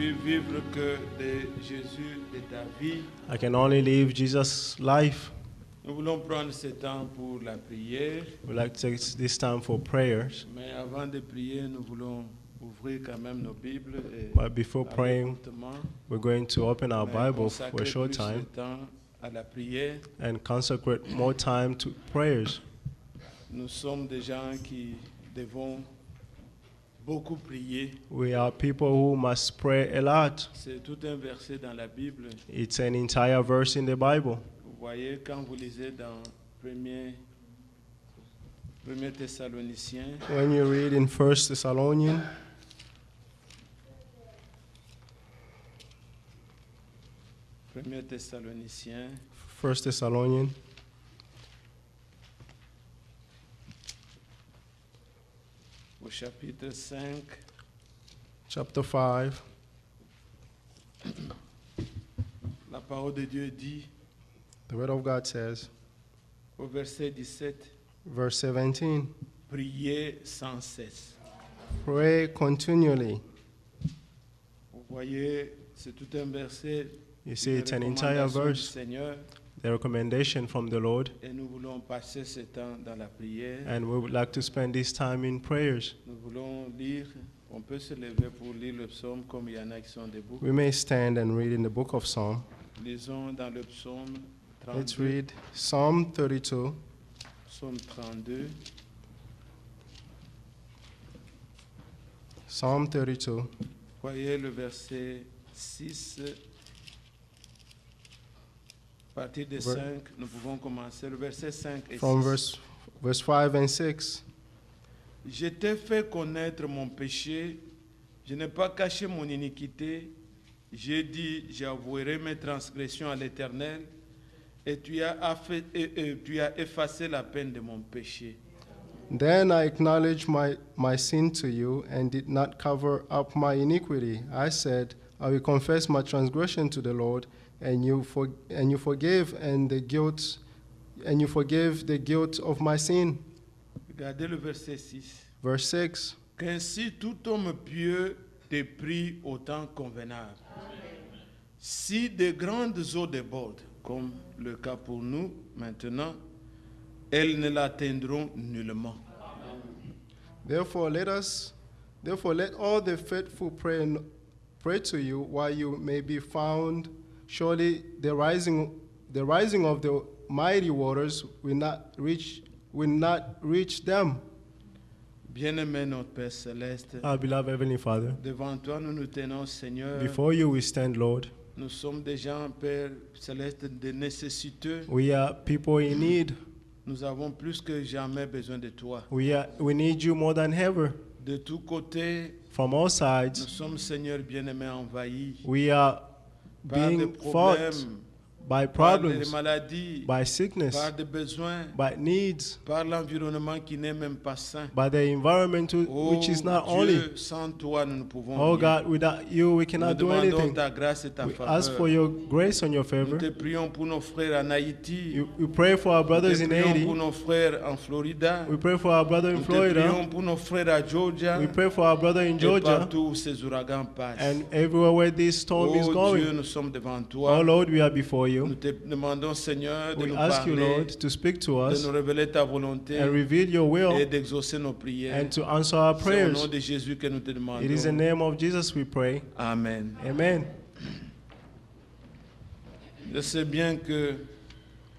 puis vivre que de Jésus, de ta vie. I can only live Jesus' life. Nous voulons prendre ce temps pour la prière, We'd like to take this time for prayers. mais avant de prier, nous voulons ouvrir quand même nos Bibles et But before parler praying, courtement, we're going to open our mais Bible for consacrer a short plus time de temps à la prière. and consecrate more time to prayers. Nous sommes des gens qui devons beaucoup prier. We are people who must pray a lot. C'est tout un verset dans la Bible. It's an entire verse in the Bible. Vous voyez, quand vous lisez dans 1 Thessaloniciens, When you read in 1 Thessalonians, 1 Thessaloniciens, 1 Thessalonians, au chapitre 5, chapter 5, la parole de Dieu dit, the word of God says, au verset 17, verse 17, priez sans cesse. pray continually. Vous voyez, c'est tout un verset. You see, une it's an entire recommandation du verse, Seigneur, the recommendation from the Lord, et nous voulons passer ce temps dans la prière. and we would like to spend this time in prayers. Nous voulons lire, on peut se lever pour lire le psaume comme il y en a qui sont debout. We may stand and read in the book of Psalm. Lisons dans le psaume Let's 32. read Psalm 32, Psaume 32, Psalm 32, voyez le verset 6. À partir de 5, nous pouvons commencer. Le verset 5 et from 6. verse 5 and 6. Je t'ai fait connaître mon péché, je n'ai pas caché mon iniquité. J'ai dit, j'avouerai mes transgressions à l'Éternel, et tu as effacé la peine de mon péché. Then I acknowledged my sin to you and did not cover up my iniquity. I said, I will confess my transgression to the Lord, and you forgave the guilt of my sin. Regardez le verset 6. Verse 6. Qu'ainsi tout homme pieux te prie au temps convenable. Si de grandes eaux débordent, comme le cas pour nous maintenant, elles ne l'atteindront nullement. Therefore let all the faithful pray to you while you may be found. Surely the rising of the mighty waters will not reach them. Bien-aimé notre Père Céleste, Our beloved Heavenly Father, devant toi nous nous tenons, Seigneur. before you we stand, Lord. Nous sommes des gens, Père Céleste, de nécessiteux. We are people in need. Nous avons plus que jamais besoin de toi. We need you more than ever. De tous côtés, From all nous sides, sommes, Seigneur bien-aimé, envahis we are par des being fought problèmes, by par des problems, maladies, by sickness, par des besoins, by needs, par l'environnement qui n'est même pas sain. by the environment which is not Dieu, only. sans toi, nous ne pouvons Oh rien. God, without you we Nous cannot do demandons anything. ta grâce et ta We faveur. ask for your grace and your Nous favor. te prions pour nos frères en Haïti. We pray for our Nous brothers te in prions Haiti. pour nos frères en Florida. We pray for our brother in Nous te Florida. prions pour nos frères à Georgia. We pray for our brother in Et Georgia. partout où ces ouragans passent. And everywhere where this storm is Oh Dieu, going. nous sommes devant toi. Oh Lord, we are before Nous you. te demandons, Seigneur, de We nous ask you, parler, Lord, to speak to de us nous révéler ta volonté and reveal your et will d'exaucer nos prières. and to answer our C'est au prayers. nom de Jésus que nous te It is in demandons. the name of Jesus we pray. Amen. Amen. Je sais bien que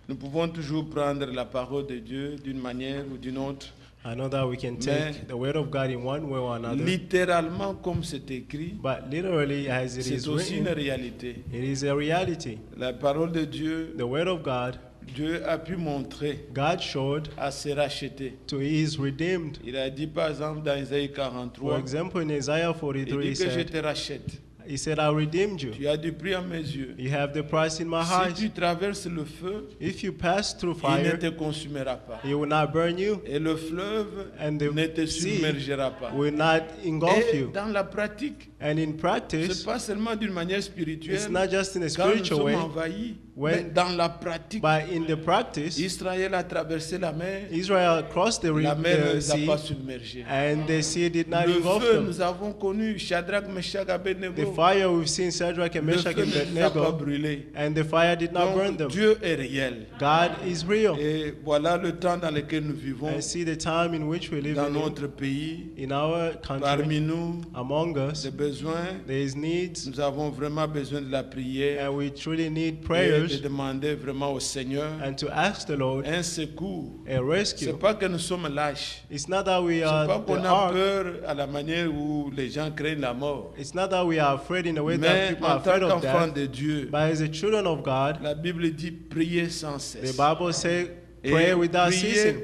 nous pouvons toujours prendre la parole de Dieu d'une manière ou d'une autre. I know that we can take the word of God in one way or another, Littéralement, comme c'est écrit, but literally as it is c'est aussi une written, réalité. it is a reality. La parole de Dieu, The word of God, Dieu a pu montrer God showed à ses rachetés. to his redeemed. Il a dit par exemple dans Isaïe For 43, example, in Isaiah il 43, dit he que je said, te rachète. He said, I redeemed you. Tu as du prix à mes yeux. You have the price in my Si eyes. tu traverses le feu, If you pass through il ne fire, te consumera pas. it will not burn you, Et le fleuve and the ne te sea submergera pas. will not engulf Et you. dans la pratique, And in ce practice, n'est pas seulement d'une manière it's spirituelle. not just in a Quand nous spiritual sommes way. envahis, Mais when, dans la pratique, but in the practice, Israël a traversé la mer, Israel crossed the, la mer ne the les a sea, pas submergés. and the sea did not Le engulf feu, them. nous avons connu Shadrach, Meshach, The Abednego. fire we've seen Shadrach and Le Meshach feu and ne les a pas Abednego, brûlés. and the fire did not burn Donc them. Dieu est réel. God is real. Et voilà le temps dans lequel nous vivons And see the time in which we live dans in notre pays. in our country, Parmi nous, among us, des besoins. there is needs, Nous avons vraiment besoin de la prière and we truly need et de prayers demander vraiment au Seigneur and to ask the Lord un secours. a rescue. C'est pas que nous sommes lâches. It's not that we C'est are pas the qu'on a ark. peur à la manière où les gens craignent la mort. It's not that we are afraid in the way that Mais people are en tant afraid of qu'enfant death. de Dieu, But as the children of God, la Bible dit prier sans the cesse. Bible says, Et pray without ceasing.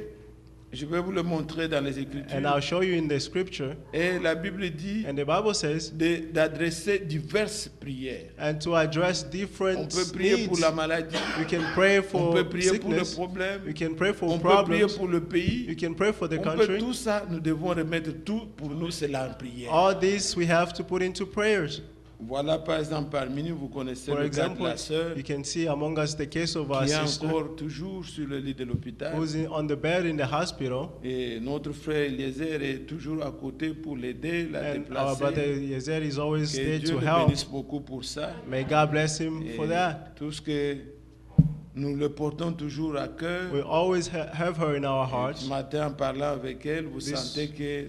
je vais vous le montrer dans les And Écritures. I'll show you in the scripture. Et la Bible dit And the Bible says, d'adresser diverses prières. and to address On different peut prier pour needs. la maladie. You can pray On for peut prier pour le sickness. problème. You can pray for On peut prier problems. pour le pays. You can pray for the On peut country. tout ça, nous devons remettre tout pour nous, c'est la prière. All this we have to put into prayers. Voilà par exemple parmi nous, vous connaissez For le cas de example, la sœur you can see among us the case of our qui est sister encore toujours sur le lit de l'hôpital. who's on the bed in the hospital. Et notre frère Eliezer est toujours à côté pour l'aider, la And our brother déplacer. Yezer is always Que there Dieu to le help. bénisse beaucoup pour ça. May God bless him Et for that. tout ce que nous le portons toujours à cœur. We always have her in our Et hearts. ce matin, en parlant avec elle, vous This- sentez que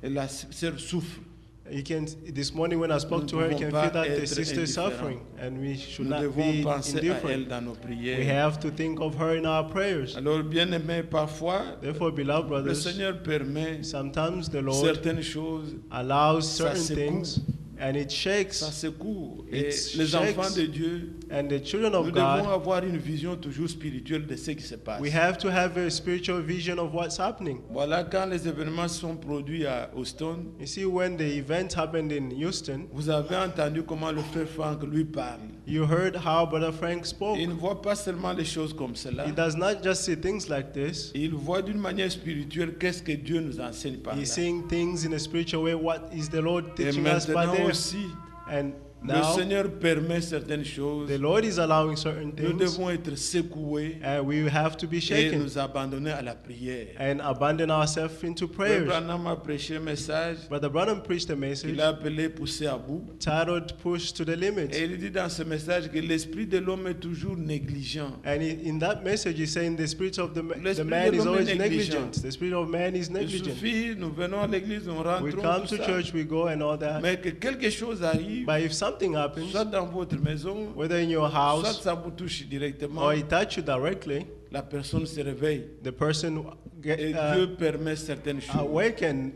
la sœur souffre. You can. This morning when I spoke to her, you can feel that the sister is suffering, and we should Nous not devons be penser à indifferent. elle dans nos We prières. have to think of her in our prayers. Alors, bien aimé, parfois, Therefore, beloved le brothers, Seigneur permet sometimes the Lord certaines choses, allows Ça certain secoue. things, and it ça shakes. secoue. Et It les shakes. enfants de Dieu, And the children nous of devons God, avoir une vision toujours spirituelle de ce qui se passe. we have to have a spiritual vision of what's happening. Voilà, quand les événements sont produits à Houston, You see, when the event happened in Houston, vous avez entendu comment le frère Frank lui parle. you heard how Brother Frank spoke. Il ne voit pas seulement les choses comme cela. He does not just see things like this. Il voit d'une manière spirituelle qu'est-ce que Dieu nous enseigne par là. He's seeing things in a spiritual way. What is the Lord Et teaching us by maintenant there? aussi, And le now Seigneur permet certaines choses. the Lord is allowing certain Nous things, devons être secoués and we have to be et shaken nous abandonner à la prière. and abandon ourselves into Frère prayers. Branham a prêché un message Brother Branham preached a qu'il message a appelé pousser à bout. titled "Push to the Limit," Et il dit dans ce message que l'esprit de l'homme est toujours négligent. and in that message, he's saying the spirit of the L'esprit man de is l'homme always est négligent. negligent. The spirit of man is Il negligent. suffit, nous venons à l'église, on We rentre, come tout to ça. church, we go, and all that. Mais que quelque chose arrive, But if something happens, soit dans votre maison, whether in your soit house ça vous touche directement, or it touch you directly, la personne se réveille. the person Et Dieu permet certaines choses. awaken.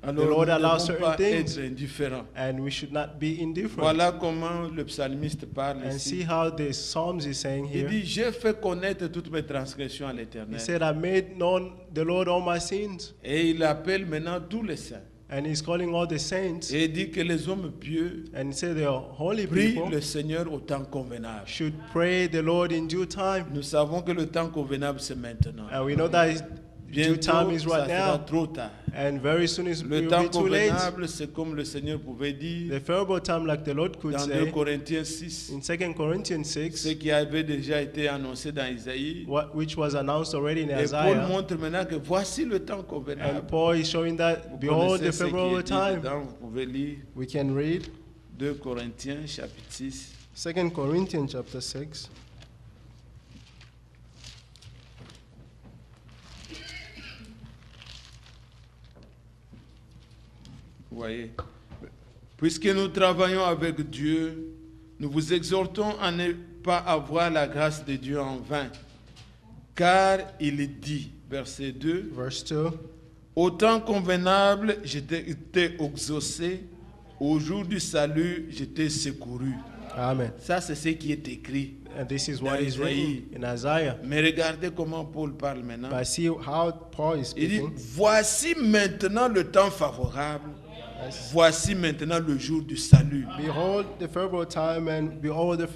The Alors Lord nous ne allows devons certain pas things, être indifférents. and we should not be indifferent. Voilà comment le psalmiste parle And see ici. how the Psalms is saying Il here. dit, j'ai fait connaître toutes mes transgressions à He l'Éternel. said, I made known the Lord all my sins. Et il appelle maintenant tous les saints. And he's calling all the saints. Et il dit que les hommes pieux And he said, the holy prient people le Seigneur au temps convenable. should pray the Lord in due time. Nous savons que le temps convenable, c'est maintenant. And we know that due time Bientôt, is ça right sera now. trop tard. And very soon it Le will temps be too late. convenable, c'est comme le Seigneur pouvait dire The favorable time, like the Lord could dans 2 say Corinthiens 6, in 2 Corinthians ce 6, qui avait déjà été annoncé dans Isaïe. which was announced already in Et Paul Isaiah. montre maintenant que voici le temps And convenable. Paul is showing that, Vous behold connaissez the ce qui est favorable dit time. dedans, vous pouvez lire We can read 2 Corinthiens chapitre 6. 2 Corinthians chapter 6. Vous voyez. Puisque nous travaillons avec Dieu, nous vous exhortons à ne pas avoir la grâce de Dieu en vain. Car il dit, verset 2, Verse 2. au temps convenable, j'étais exaucé, au jour du salut, j'étais secouru. Amen. Ça, c'est ce qui est écrit. And this is Dans what is Isaïe. written in Isaiah. Mais regardez comment Paul parle maintenant. But see how Paul is Il dit, speaking. voici maintenant le temps favorable. Voici maintenant le jour du salut. Behold the favorable time and behold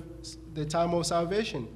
the time of salvation.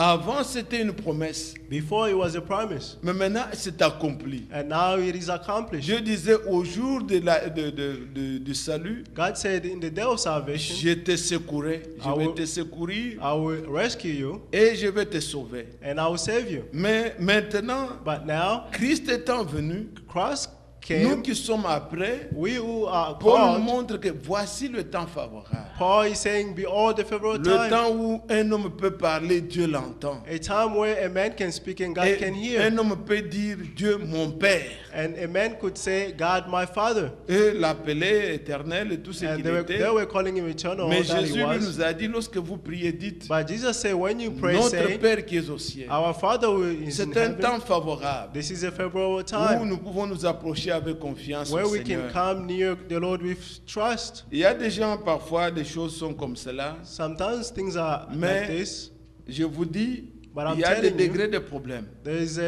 Avant, c'était une promesse. Before it was a promise, Mais maintenant, c'est accompli. and now it is accomplished. Je disais, au jour du salut, God said, in the day of salvation, je te secourrai. Je I vais will- te secourir I will rescue you et je vais te sauver. and I will save you. Mais maintenant, But now, Christ étant venu, Christ nous came. qui sommes après, We who are Paul called, montre que voici le temps favorable. Paul is saying, behold the favorable Le time. temps où un homme peut parler, Dieu l'entend. A time where a man can speak and God Et can hear. un homme peut dire Dieu mon Père And a man could say, God my Father. et l'appeler éternel et tout ce And qu'il they était. were calling him eternal, Mais all that Jésus he lui was. nous a dit, lorsque vous priez, dites But Jesus said, when you pray, notre say, Père qui est au ciel. our Father who is in C'est un heaven. temps favorable This is a favorable où time nous pouvons nous approcher avec confiance where au we can Seigneur. come near the Lord with trust. Il y a des gens, parfois, des choses sont comme cela. Sometimes things are Mais like this. je vous dis, But I'm il y a des telling you, degrés de problèmes. There is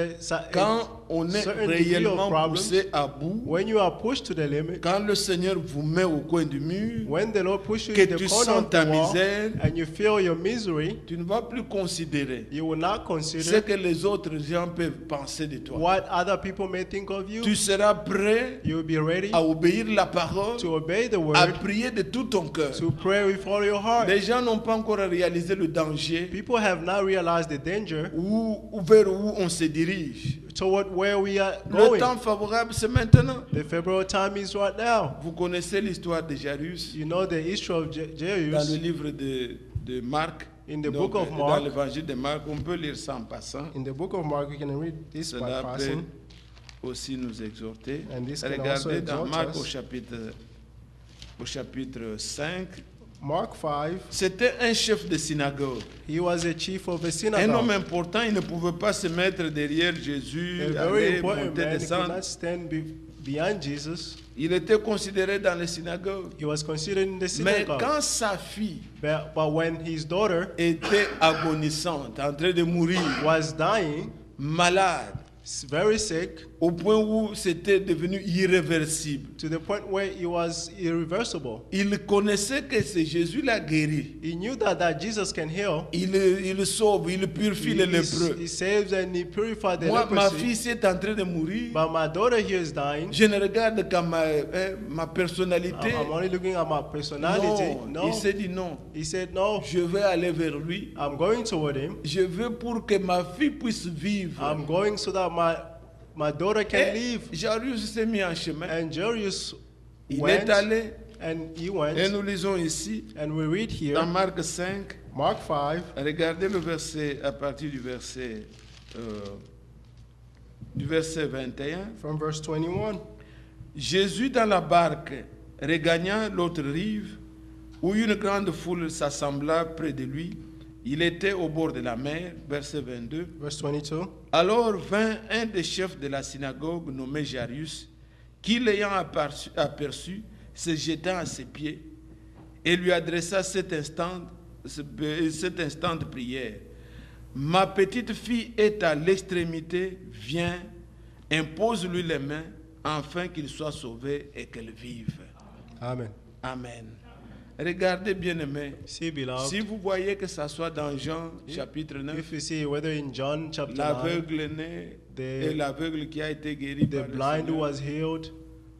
Quand on est certain degree of réellement problems. poussé à bout, When you are pushed to the limit, quand le Seigneur vous met au coin du mur, when the Lord pushes you que in tu the corner sens of ta the wall misère, and you feel your misery, tu ne vas plus considérer you will not ce consider que les autres gens peuvent penser de toi. what other people may think of you. Tu seras prêt You will be ready à obéir la parole, to obey the à word, prier de tout ton cœur. to pray with all your heart. Les gens n'ont pas encore réalisé le danger People have not realized the danger vers où on se dirige. toward where we are Le going. temps favorable, c'est maintenant. The favorable time is right now. Vous connaissez l'histoire de Jairus You know the history of dans le Jairus livre de Marc. in the Donc, book of dans Mark. l'évangile de Marc, on peut lire ça en passant. In the book of Mark, you can read this by Cela peut passing. aussi nous exhorter. And this can also Regardez dans exhort Marc us. au chapitre 5. Mark 5, C'était un chef de synagogue. he was a chief of a Un homme synagogue. important, il ne pouvait pas se mettre derrière Jésus, A very aller, important monter, man. He could descendre. not stand beyond Jesus. Il était considéré dans les synagogues. He was considered in the Mais synagogue. quand sa fille But when his daughter était agonisante, en train de mourir, was dying, malade, very sick, au point où c'était devenu irréversible, to the point where he was irreversible. il connaissait que c'est Jésus l'a guéri. He knew that Jesus can heal. Il sauve, il purifie les lépreux. He saves and he purifies the Moi, ma leprosy. fille ici est en train de mourir. But my daughter here is dying. Je ne regarde qu'à ma personnalité. I'm only looking at my personality. Non, il s'est dit non. He said, no, Je vais aller vers lui. I'm going toward him. Je veux pour que ma fille puisse vivre. I'm going so that my daughter can Et live. Jairus s'est mis en chemin. And Jairus Il went, est allé. and he went, Et nous lisons ici, and we read dans here, Marc 5, Mark 5, regardez le verset à partir du verset 21. from verse 21. Jésus dans la barque regagna l'autre rive, où une grande foule s'assembla près de lui. Il était au bord de la mer, verset 22. Verse 22. Alors vint un des chefs de la synagogue nommé Jairus, qui l'ayant aperçu, se jeta à ses pieds et lui adressa cette instante de prière. Ma petite fille est à l'extrémité, viens, impose-lui les mains, afin qu'il soit sauvé et qu'elle vive. Amen. Amen. Regardez bien aimé, See, beloved, si vous voyez que ça soit dans Jean chapitre 9, if you see whether in John chapter 9, l'aveugle est né et l'aveugle qui a été guéri the par le blind who Seigneur, was healed,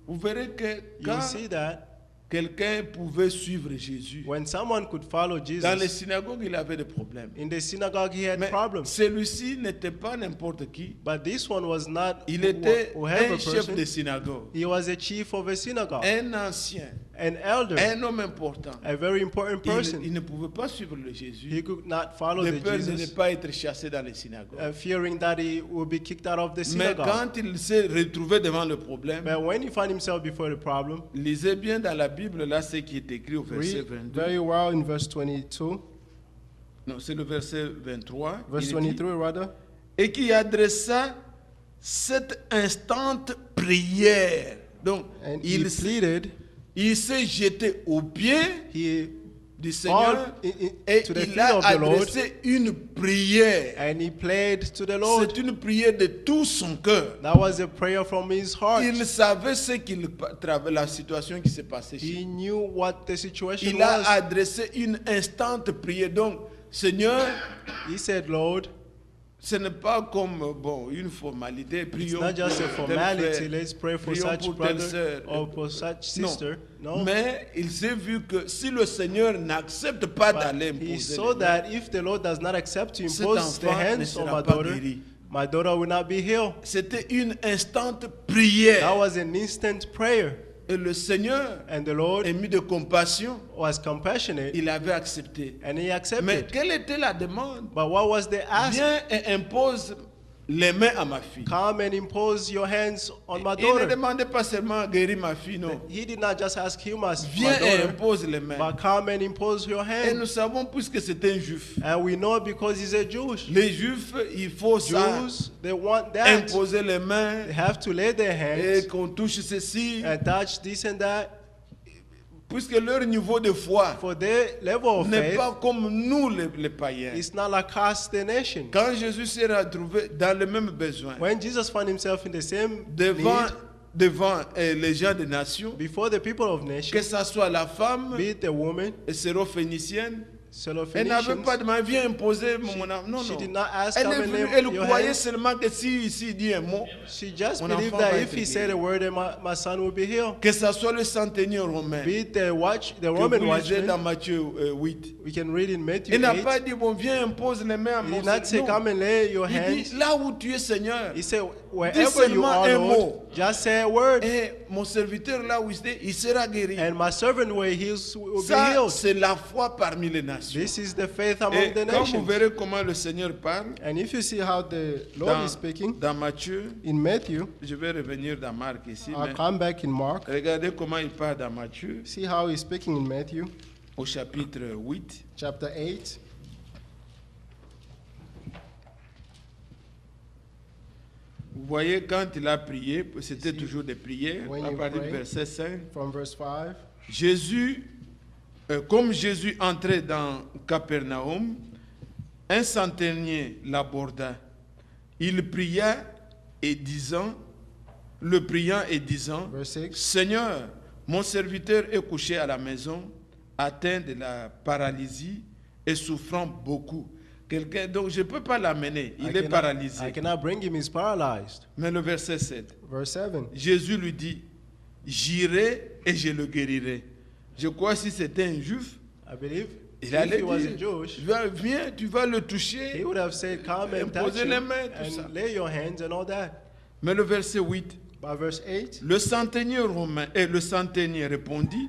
vous verrez que you quand see that quelqu'un pouvait suivre Jésus, when someone could follow dans les Jesus, synagogues, il avait des problèmes. in the synagogue he had Mais problems. celui-ci n'était pas n'importe qui. But this one was not Il était whoever un chef person. de synagogue, He was a chief of a synagogue, un ancien, an elder, un homme important. a very important person. Il ne pouvait pas suivre le Jésus He could not follow de the peur de ne Jesus, pas être chassé dans les synagogues. fearing that he would be kicked out of the Mais synagogue. quand il s'est retrouvé devant le problème, But when he found himself before the problem, lisez bien dans la Bible, là, ce qui est écrit au verset read 22. very well in verse 22, Non, c'est le verset 23. verse Il dit, 23 rather, et qui adressa cette instante prière. Donc, and he il pleaded, s'est jeté aux pieds he du Seigneur et to the il feet a of the Lord, adressé une prière. and he prayed to the Lord. C'est une prière de tout son cœur. That was a prayer from his heart. Il savait la situation qui s'est passée chez He lui. knew what the situation Il a was. adressé une instante prière. Donc, Seigneur, He said, Lord, ce n'est pas comme une formalité. it's Prions not just a pour tel formality. frère, Let's pray for prions such pour telle brother sœur. or for such sister. No. Mais il s'est vu que si le Seigneur n'accepte pas But d'aller he imposer saw les mains, that if the Lord does not accept to cet impose the enfant ne hands on sera my pas daughter, guéri. my daughter will not be healed. C'était une instante That prière. was an instant prayer. Et le Seigneur, And the Lord ému de compassion, was compassionate il avait accepté. and he Mais accepted. quelle était la demande? But what was the ask? Viens et impose les mains à ma fille. Come and impose your hands on my Il ne daughter. demandait pas seulement guérir ma fille, non. He did not just ask him as my Viens et daughter, impose les mains. but come and impose your Et nous hands. savons puisque c'est un juif. And we know because he's a Jewish. Les juifs, il faut ça, Jews, they want that. imposer les mains They have to lay their et hands qu'on touche ceci, and touch this and that. puisque leur niveau de foi For their level of n'est faith, pas comme nous les païens. it's not like us, the nation. Quand Jésus s'est retrouvé dans le même besoin, When Jesus found himself in the same devant, need, devant les gens des nations, before the people of que nations, ce soit la femme be it a woman, sérophénicienne, elle n'avait Syrophoenicians, pas demandé, viens imposer mon âme. Non, she non. did not ask Elle, come est and venue, lay elle your croyait hands. seulement que si ici il dit un mot, She just Mon believed enfant that va if être he said a guéri. word, then my son will be healed. que ce soit le centenier romain, Be it the que Roman vous lisez dans watchman, Matthieu 8. we can read in Matthew Il n'a 8. pas dit, bon, viens, impose les mains à He mon did not say, Seigneur. come and lay your Il hands. dit, là où tu es Seigneur, He said, wherever you seulement are, un Lord, mot. just say a word, et mon serviteur, là où il sera guéri. and my servant will be Ça, healed. c'est la foi parmi les nations. This is the faith among Et the quand vous nations. verrez comment le Seigneur parle, And if you see how the Lord is speaking dans Matthieu, in Matthew, je vais revenir dans Marc ici, I'll mais come back in Mark. regardez comment il parle dans Matthieu, See how he's speaking in Matthew au chapitre 8. chapter 8. Vous voyez, quand il a prié, c'était toujours des prières, when à you partir du pray, verset 5. From verse 5. Jésus, comme Jésus entrait dans Capernaum, un centenier l'aborda. Il pria et disant, le priant et disant, Verse 6. Seigneur, mon serviteur est couché à la maison, atteint de la paralysie et souffrant beaucoup. Donc je ne peux pas l'amener, il est paralysé. I cannot bring him, he's paralyzed. Mais le verset 7, Verse 7. Jésus lui dit, j'irai et je le guérirai. Je crois que si c'était un juif, I believe il if allait he was a dire, Jewish, viens, tu vas le he toucher. would have said, come and touch Imposer les him mains, tout ça. and lay your hands and all that. Mais le verset 8, By verse 8, le centenier romain et le centenier répondit,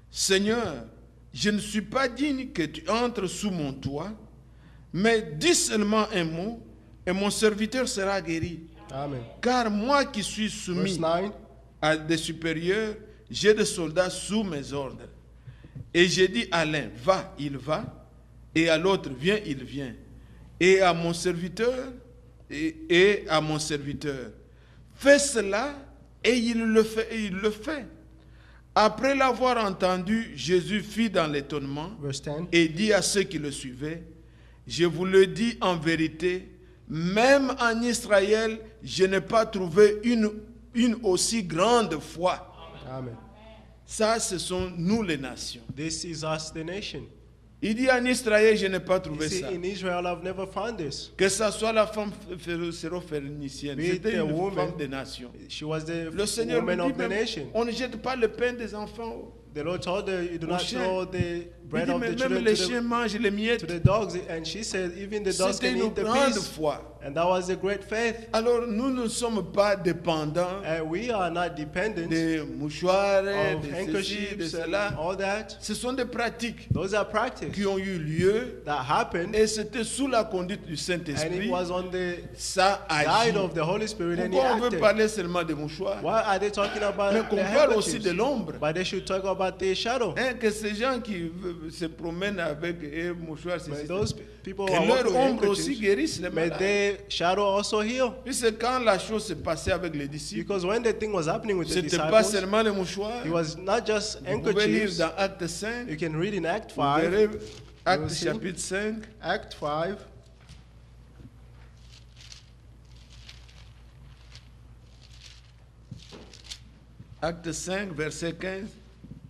Seigneur, je ne suis pas digne que tu entres sous mon toit, mais dis seulement un mot et mon serviteur sera guéri. Amen. Car moi qui suis Verse soumis 9, à des supérieurs, j'ai des soldats sous mes ordres. Et j'ai dit à l'un, va, il va, et à l'autre, viens, il vient. Et à mon serviteur, et à mon serviteur, fais cela, et il le fait, et il le fait. Après l'avoir entendu, Jésus fit dans l'étonnement verse 10. et dit à ceux qui le suivaient, je vous le dis en vérité, même en Israël, je n'ai pas trouvé une aussi grande foi. Amen. Ça, ce sont nous les nations. This is us, the nation. Il dit en Israël, je n'ai pas You trouvé see, ça. in Israel, I've never found this. Que ce soit la femme sérophénicienne, Be it c'était a une woman, femme des nations. She was the Le Seigneur lui woman dit of the même, nation. on ne jette pas le pain des enfants. The Lord told her, you do Aux not chiens. throw the Il bread dit, of mais the même children les to chiens mangent les the miettes. dogs. And she said, even the dogs C'était can une eat the grande peas. foi. And that was a great faith. Alors nous ne sommes pas dépendants And we are not dependent des mouchoirs, of de ceci, de handkerchiefs and cela. all that. Ce sont des pratiques Those are practices qui ont eu lieu that happened, et c'était sous la conduite du and it Saint-Esprit. was on the Ça side agit. of the Holy Spirit, and he Pourquoi on veut acted. parler seulement des mouchoirs? Why are they talking about Mais the qu'on parle aussi handkerchiefs? de l'ombre. But they should talk about the shadow. Hein, que ces gens qui se promènent avec un mouchoir, c'est May those people que who are leur walking with ombre aussi handkerchiefs, guérisse les may malades. their shadow also heal. Puisque quand la chose s'est passée avec les disciples, Because when the thing was happening with the c'était pas disciples, seulement les mouchoirs. it was not just Vous pouvez lire handkerchiefs. dans Acte 5, You can read in Act vous 5. verrez Acte aussi. chapitre 5, Act 5. Acte 5, verset 15,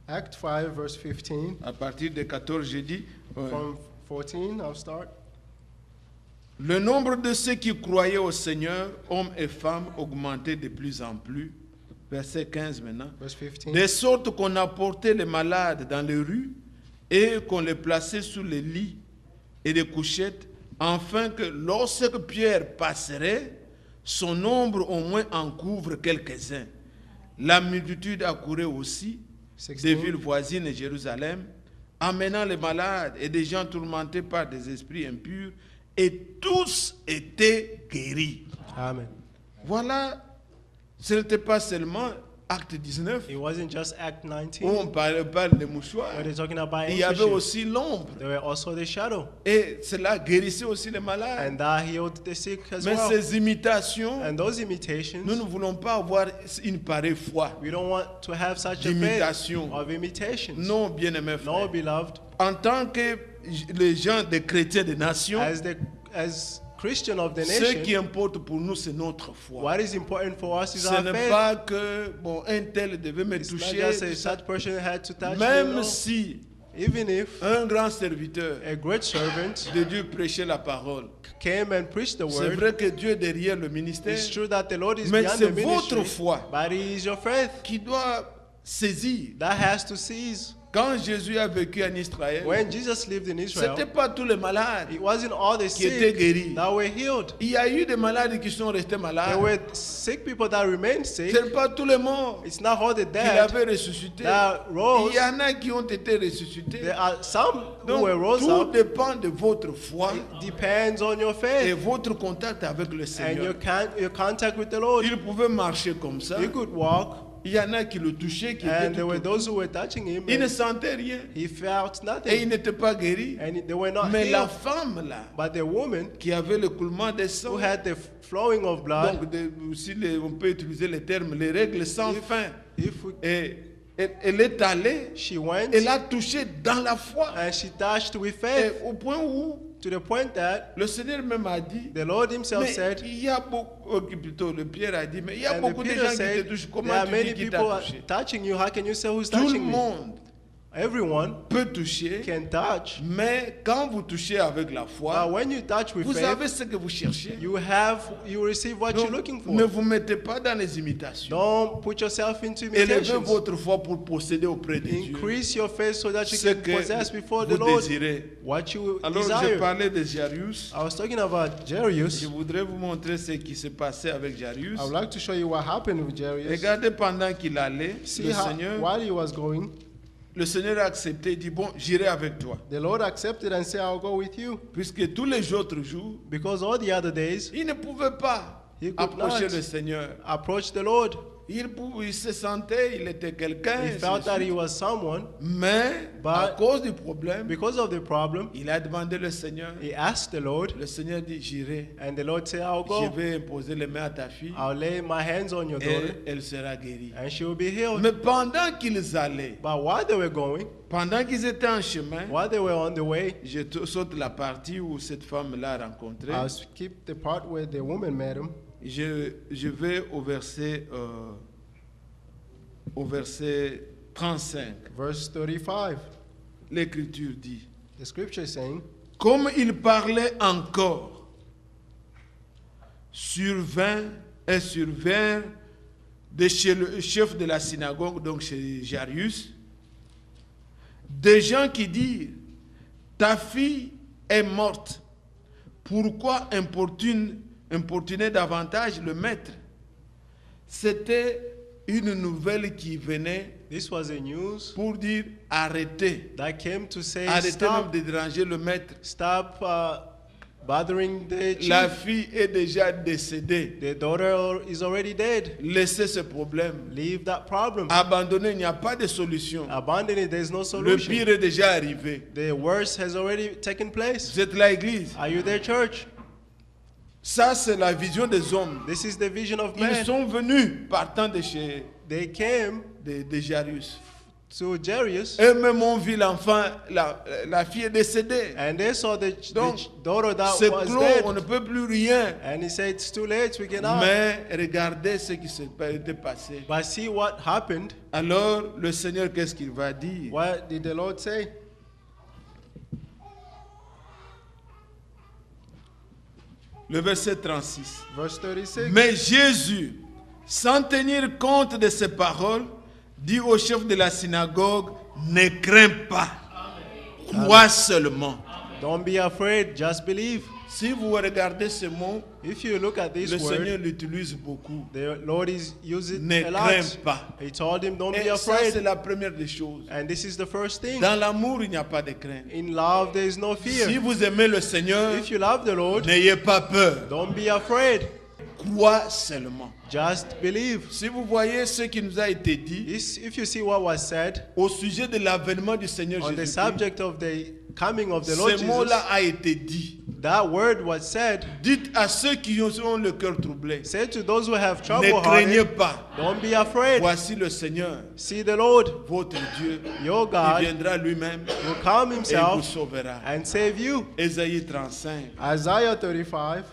Act 5, verse 15. à partir de 14, j'ai dit, From 14, I'll start. Le nombre de ceux qui croyaient au Seigneur, hommes et femmes, augmentait de plus en plus. Verset 15 maintenant. Verse 15. De sorte qu'on apportait les malades dans les rues et qu'on les plaçait sous les lits et les couchettes, afin que lorsque Pierre passerait, son nombre au moins en couvre quelques-uns. La multitude accourait aussi 16. des villes voisines de Jérusalem, amenant les malades et des gens tourmentés par des esprits impurs, et tous étaient guéris. Amen. Voilà, ce n'était pas seulement Acte 19, It wasn't just Act où 19 on parle des mouchoirs. where they're talking about Il y avait handkerchiefs. aussi l'ombre, There were also the shadow. et cela guérissait aussi les malades. And that healed the sick as Mais well. ces imitations, And those imitations, nous ne voulons pas avoir une pareille foi. we don't want to have such a faith D'imitation. of imitations. Non, bien-aimés No, frères. beloved, En tant que les gens des chrétiens des nations, as Christian of the ce qui nation, importe pour nous, c'est notre foi. what is important for us is Ce our n'est faith. pas que, bon, un tel devait me It's not toucher. just a such person had to touch me, Même no. si Even if un grand serviteur a great servant de Dieu prêchait la parole, came and preached the c'est word, vrai que Dieu est derrière le ministère, it's true that the Lord is mais beyond c'est the ministry, votre foi but it is your faith qui doit saisir. that has to cease. Quand Jésus a vécu en Israël, When Jesus lived in ce n'était Israel, pas tous les malades. it wasn't all the qui étaient sick guéris. that were healed. Il y a eu des malades qui sont restés There malades. were sick people that remained Ce sick. n'est pas tous les morts It's not all the qu'il dead avait ressuscités. that rose. Il y en a qui ont été ressuscités. There are some who Donc, were rose tout up. dépend de votre foi It depends on your et faith votre contact avec le and Seigneur. your contact with the Lord. Il pouvait marcher comme ça. You could walk, Il y en a qui le touchaient, qui étaient and there tout were autour. those who were touching him. Il ne And sentait rien. he felt Et il nothing, n'était pas guéri. and they were not Mais la healed. femme là, But the woman qui avait le coulement des who sangs, had the flowing of blood, donc aussi on peut utiliser les termes, les règles sans fin. if we, Et elle est allée, she went elle a touché dans la foi. and she touched with Et faith au point où to the point that le Seigneur même a dit, the Lord himself mais said, il y a beaucoup, plutôt le Pierre a dit, mais il y a and the beaucoup de Peter gens qui te said, touchent. there Comment are tu many dis qui people t'a touché? touching you. How can you say who's Tout le touching me? monde Everyone peut toucher, can touch, mais quand vous touchez avec la but foi, when you touch with vous faith, avez ce que vous cherchez. you receive what Donc, you're looking ne for. vous mettez pas dans les imitations. Don't put yourself into Élevez imitations. votre foi pour posséder auprès de Dieu Increase your faith so that you ce can que possess before the vous Lord désirez. what you Alors, je desire. parlais de Jarius. I was talking about Jairus. Je voudrais vous montrer ce qui s'est passé avec Jarius. I would like to show you what happened with Jairus. Regardez pendant qu'il allait, See le how, Seigneur, while he was going, le Seigneur a accepté, il dit, bon, j'irai avec toi. the Lord accepted and said, I'll go with you. Puisque tous les autres jours, Because all the other days, il ne pouvait pas He could approcher not. le Seigneur. approach the Lord. Il se sentait, il était quelqu'un, He ainsi de felt that he suite. was someone. Mais à But cause du problème, because of the problem, il a demandé le Seigneur. he asked the Lord, Le Seigneur dit, j'irai. and the Lord said, I'll Je go. vais imposer les mains à ta fille I'll lay my hands on your daughter, et elle sera guérie. and she will be healed. Mais pendant qu'ils allaient, But while they were going, pendant qu'ils étaient en chemin, while they were on the way, je saute la partie où cette femme l'a rencontré. I'll skip the part where the woman met him. Je vais au verset 35. Verse 35. L'Écriture dit, The scripture is saying, comme il parlait encore, survinrent de chez le chef de la synagogue, donc chez Jarius, des gens qui dirent, ta fille est morte, pourquoi importuner davantage le maître? C'était une nouvelle qui venait this was a news pour dire arrêtez, that came to say, arrêtez même stop, de déranger le maître. stop bothering the La chief. fille est déjà décédée. The daughter is already dead. Laissez ce problème. Leave that problem. Abandonner, il n'y a pas de solution. Abandon it. There's no Le solution. pire est déjà arrivé. The worst has already taken place. Vous êtes là, Église. Are you there, church? Ça, c'est la vision des hommes. This is the vision of Ils man. sont venus partant de chez They came de Jarius. to Jairus, Eux-mêmes ont vu l'enfant, la fille est décédée. and they saw the Donc, daughter that c'est was clos, on ne dead. peut plus rien. And he said, it's too late, we cannot. Mais regardez ce qui s'était passé. But see what happened. Alors, le Seigneur, qu'est-ce qu'il va dire? What did the Lord say? Le verset 36. Verse 36. Mais Jésus, sans tenir compte de ces paroles, dit au chef de la synagogue, ne crains pas, crois seulement. Don't be afraid, just believe. Si vous regardez ce mot, If you look at this le word, Seigneur l'utilise beaucoup. the Lord is using Ne it a lot. crains pas. He told him, don't be Et ça, c'est afraid. la première des choses. And this is the first thing. Dans l'amour, il n'y a pas de crainte. In love, there is no Si fear. vous aimez le Seigneur, If you love the Lord, n'ayez pas peur. don't be afraid. Crois seulement. Just believe. Si vous voyez ce qui nous a été dit If you see what was said au sujet de l'avènement du Seigneur on the Jésus, subject of the coming of the Lord ce Jesus, mot-là a été dit. that word was said. Dites à ceux qui ont le cœur troublé, Say to those who have ne trouble craignez hearted, pas. don't be afraid. Voici le Seigneur, See the Lord, votre Dieu. your Il God, viendra lui-même will come et vous himself sauvera. and save you. Ésaïe 35. Isaiah 35.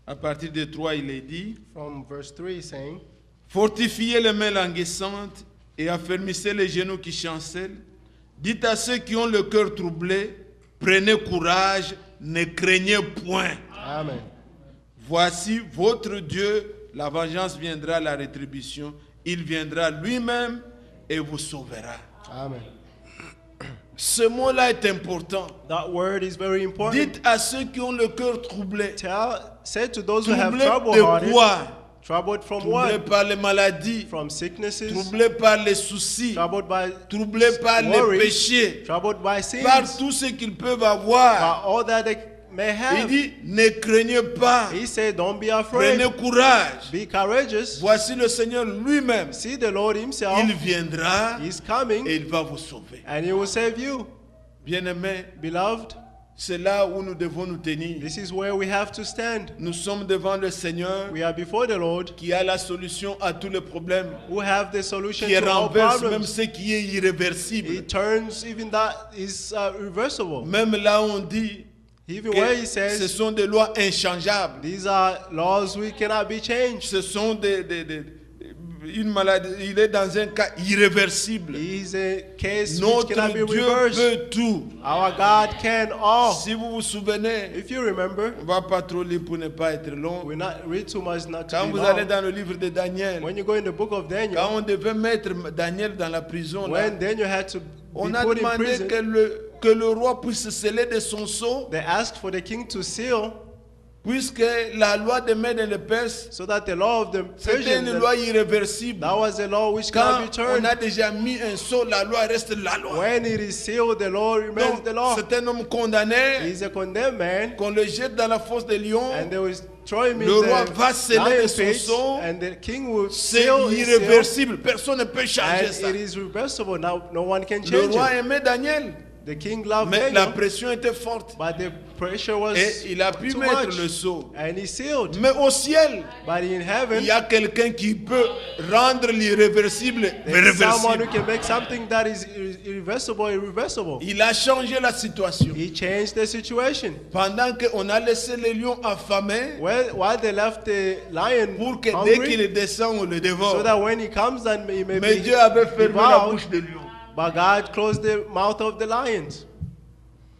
À partir de 3, il est dit, From verse 3 saying, fortifiez les mains languissantes et affermissez les genoux qui chancellent. Dites à ceux qui ont le cœur troublé, prenez courage, ne craignez point. Amen. Voici votre Dieu, la vengeance viendra, la rétribution. Il viendra lui-même et vous sauvera. Amen. Ce mot-là est important. That word is very important. Dites à ceux qui ont le cœur troublé. Say to those who have Troublé trouble de hearted, quoi? troubled from Troublé what? par les maladies, From sicknesses, troublé par les soucis, troubled by troublé par les worries, péchés, troubled by sins, par tout ce qu'ils peuvent avoir. by all that they may Il have. dit, ne craignez pas, He said, don't be afraid, prenez courage. be courageous. Voici le Seigneur lui-même. See the Lord himself, Il viendra he's et coming il va vous sauver. and he will save you. Bien-aimés, Beloved, c'est là où nous devons nous tenir. this is where we have to stand. Nous sommes devant le Seigneur We are before the Lord qui a la solution à tous les problèmes, who have the solution qui to all renverse même problems. ce qui est irréversible. He turns even that is reversible. Même là où on dit Even where he que ce says sont des lois inchangeables. these are laws we cannot be changed. Ce sont une maladie, il est dans un cas irréversible. Is a case which Notre cannot be Dieu reversed. peut tout. Our God can all. Si vous vous souvenez, If you remember, on va pas trop lire pour ne pas être long. we not read too much, not to Quand be vous allez long. dans le livre de Daniel, When you go in the book of quand Daniel, on devait mettre Daniel dans la prison, là, when Daniel had to be on a put in demandé prison, que le roi puisse sceller de son sceau, they asked for the king to seal puisque la loi des Mèdes et des Perses, so that the law of the c'était Persian, une loi irréversible. that was the law which Quand cannot be on turned. a déjà mis un sceau, la loi reste la loi. When it is sealed, the law remains Donc, the law. c'est un homme condamné, He is a condemned man, qu'on le jette dans la fosse des lions. and they will throw him in Le roi the va sceller lion de son pit, sceau. and the king will C'est seal his seal, irréversible. Personne ne peut changer and ça. it is reversible. Now, no one can Le change roi it. aimait Daniel, The king loved mais la Daniel, pression était forte. but the pressure was Et il a pu too mettre much, le sceau. and he sealed. Mais au ciel, But in il heaven, y a quelqu'un qui peut rendre l'irréversible there's someone who réversible. can make something that is irreversible irreversible. Il a changé la situation. He changed the situation. Pendant qu'on a laissé les lions affamés, While they left the lion pour que dès hungry, qu'il descend, on le so dévore. that when he comes, then he may Mais be Dieu avait fermé la devoured. bouche des lions. But God closed the mouth of the lions.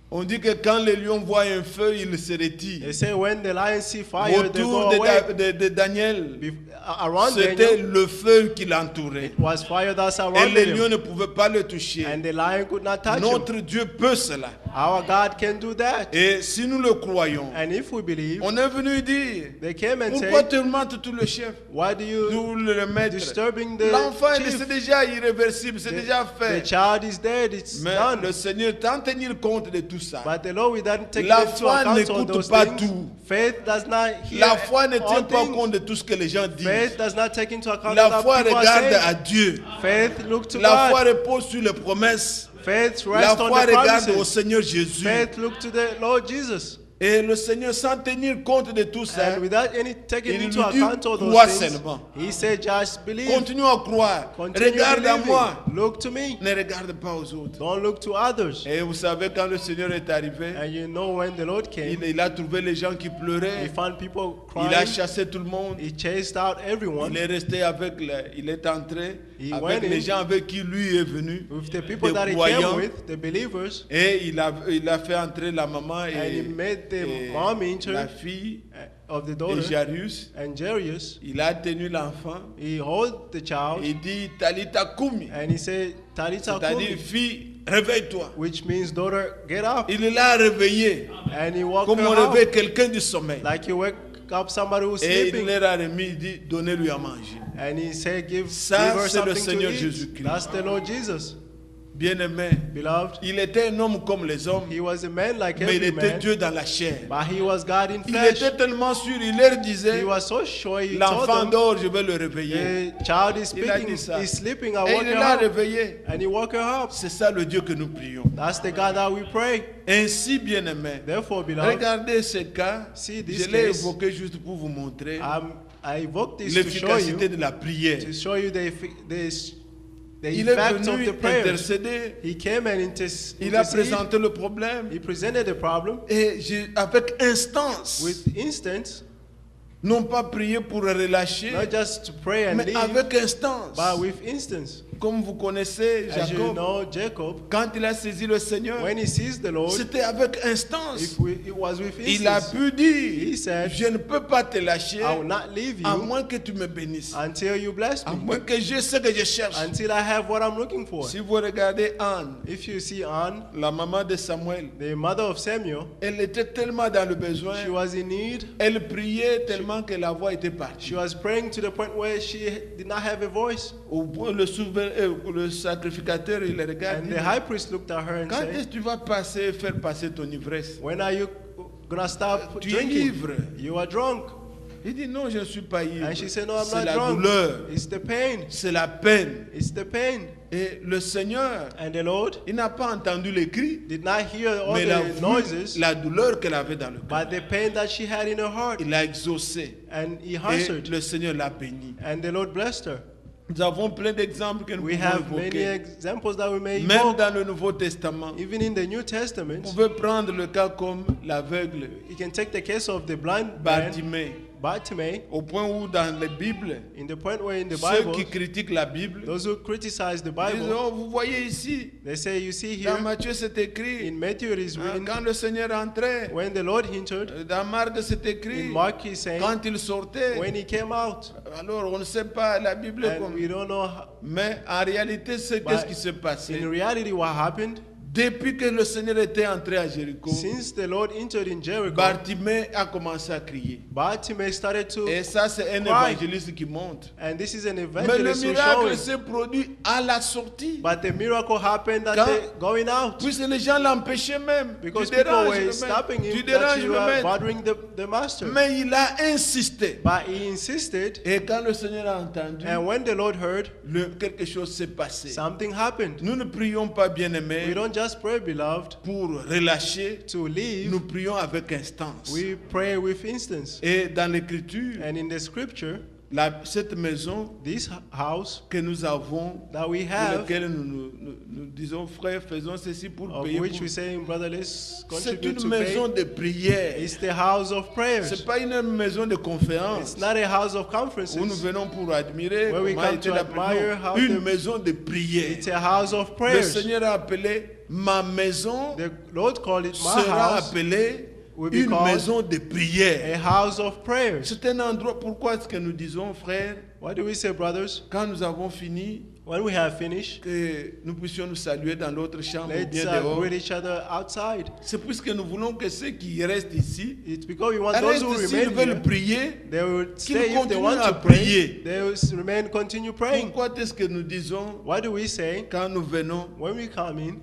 On dit que quand les lions voient un feu, ils se retirent. They say when the lions see fire, they Autour go away. de Daniel, Around c'était Daniel le feu qui l'entourait. was fire that Et surrounded les him, lions ne pouvaient pas le toucher. and the lion could not touch him. Notre Dieu peut cela. Our God can do that. Et si nous le croyons, And if we believe, on est venu dire, they came and pourquoi said, tourmente tout le chef, why do you tout le maître? disturbing the L'enfant, chief? c'est déjà irréversible, c'est déjà The fait. child is dead, it's Mais done. le Seigneur, sans tenir compte de tout ça, But the Lord will not take La into foi account n'écoute all those pas things. tout. Faith does not hear la foi ne all tient pas things. compte de tout ce que les gens disent. Faith does not take into account La what foi people are regarde saying. à Dieu. Faith look to La foi God. repose sur les promesses. Faith La rests on foi the regarde au promises. Seigneur Jésus. Faith look to the Lord Jesus. Et le Seigneur, sans tenir compte de tout ça, And without any taking il into lui dit, account all crois those things, seulement. he said, just believe. Continue à croire. Continue Regarde à believing. moi. Look to me. Ne regarde pas aux autres. Don't look to others. Et vous savez, quand le Seigneur est arrivé, And you know when the Lord came, il a trouvé les gens qui he pleuraient. found people Il a crying. chassé tout le monde. He chased out everyone. Il est resté avec, il est entré He avec went les in gens avec qui lui est venu, with the people des that he croyants. came with, the believers, Et il a fait entrer la maman and he et, made the et mom la enter fille of the et daughter Jarius. and Jairus. Il a tenu l'enfant. He held the child Il dit Talita Kumi, and he said, Talitha c'est-à-dire Kumi, fille, réveille-toi. which means daughter, get up. Il l'a réveillé And he woke comme her on up réveille quelqu'un du sommeil. like you wake up somebody who's Et il sleeping. leur a remis, il dit donnez-lui à manger. And he said, give Ça, her c'est le something Seigneur to eat. Jésus-Christ. That's the Lord Jesus. Bien-aimé, Beloved, il était un homme comme les hommes, he was a man like mais il every était man, Dieu dans la chair. but he was God in Il flesh. était tellement sûr, il leur disait He was so sure, he told l'enfant them, dort, je vais le réveiller. the child is Il a speaking, dit ça. he's sleeping, I Et woke il her l'a up. réveillé. And he woke her up. C'est ça le Dieu que nous prions. That's the God that we pray. Ainsi, bien-aimé, Therefore, beloved, regardez ce cas. See this Je l'ai case. évoqué juste pour vous montrer I evoke this to show l'efficacité you, de la prière. the Il est effect of venu the prayers. intercéder. He came and Il a interceded. présenté le problème. He presented the problem Et avec instance, with instance, non pas prier pour relâcher, not just to pray and mais leave, avec instance. but with instance. Comme vous connaissez As you Jacob, know, Jacob, quand il a saisi le Seigneur, when he sees the Lord, c'était avec instance. it was with Il a instance. pu dire, He said, je ne peux pas te lâcher I will not leave à you moins que tu me bénisses, until you bless à me, moins que je sais que je cherche. until I have what I'm looking for. Si vous regardez Anne, If you see Anne, la maman de Samuel, the mother of Samuel, elle était tellement dans le besoin, she was in need. elle priait tellement que la voix était She partie. was praying to the point where she did not have a voice. Au point, le sacrificateur, il regarde, And il the dit, high priest looked at her and quand est-ce said, que tu vas faire passer ton ivresse? when are you gonna stop Tu es drinking? ivre. You are drunk. Il dit non, je ne suis pas ivre. And she said, no, I'm C'est not la drunk. douleur, It's the pain. c'est la peine. It's the pain. Et le Seigneur, And the Lord il n'a pas entendu les cris, did not hear all mais il a the vu noises, la douleur qu'elle avait dans le cœur. but the pain that she had in her heart. Il a exaucé. And he Et answered. le Seigneur l'a béni. And the Lord blessed her. Nous avons plein d'exemples que nous We pouvons have many évoquer. examples that we may Même evoke. dans le Nouveau Testament, Even in the New vous Testament, pouvez prendre le cas comme l'aveugle you can take the case of the blind man, Bartimée, Bartimaeus, au point où dans la Bible, in the point where in the ceux Bible, qui critiquent la Bible those who criticize the disent, Bible, oh, vous voyez ici, they say, you see dans here, Matthieu c'est écrit, in Matthew it is written, quand le Seigneur entrait, when the Lord entered, dans Marc c'est in écrit, Mark he's saying, quand il sortait, when he came out, alors on ne sait pas la Bible and comme... we don't know, Mais en réalité, c'est But qu'est-ce qui s'est passé? in reality what happened, Depuis que le Seigneur était entré à Jéricho, since the Lord entered in Jericho, Bartimée a commencé à crier. Bartimaeus started to, Et ça, c'est un Cry. évangéliste qui montre. and this is an Mais le evangelist who's miracle showing, s'est produit à la sortie. but the miracle happened at Quand- the going out, Puisque les gens l'empêchaient même. because Tu people déranges were le stopping maître. Tu him, that déranges you le are maître. bothering the master. Mais il a insisté. But he insisted, Et quand le Seigneur a entendu, and when the Lord heard, quelque chose s'est passé. something happened. Nous ne prions pas, We bien-aimés, don't just pray, beloved, pour relâcher. to leave. Nous prions avec instance. We pray with instance. Et dans l'Écriture, And in the scripture, cette maison this house que nous avons, that we pour have, laquelle nous disons, frère, faisons ceci pour of payer. which we say, brother, let's C'est contribute une to maison pay, de prière. it's the house of Ce prayers. n'est pas une maison de conférence It's not a house of où nous conferences. venons pour admirer Where we comment come était to la admire prière. how Une the- maison de prière. It's a house of Le prayers. Seigneur a appelé ma maison The Lord called it my sera house, appelée will be une called maison de prière. a house of prayers. C'est un endroit, pourquoi est-ce que nous disons, frère, What do we say, brothers? quand nous avons fini, When we have finished, que nous puissions nous saluer dans l'autre chambre ou let's bien dehors. greet each other outside. C'est puisque nous voulons que ceux qui restent ici, It's because we want those restent who ici, ils remain veulent here, prier. they will qu'ils stay if they want continuent à to pray. prier. They will remain, continue praying. Pourquoi est-ce que nous disons, What do we say? quand nous venons, When we come in,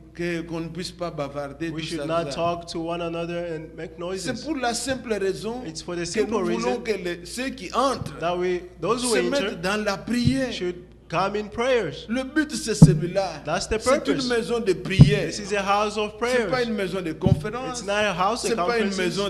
qu'on ne puisse pas bavarder we tout should ça, not tout ça. talk to one another and make C'est noises. pour la simple raison It's for the que simple nous voulons reason que ceux qui entrent that those who se mettent enter dans la prière. should come in prayers. Le but c'est celui-là. That's the C'est purpose. une maison de prière. This is a house of C'est pas prayers. une maison de conférence. It's not a house C'est of pas une conferences. maison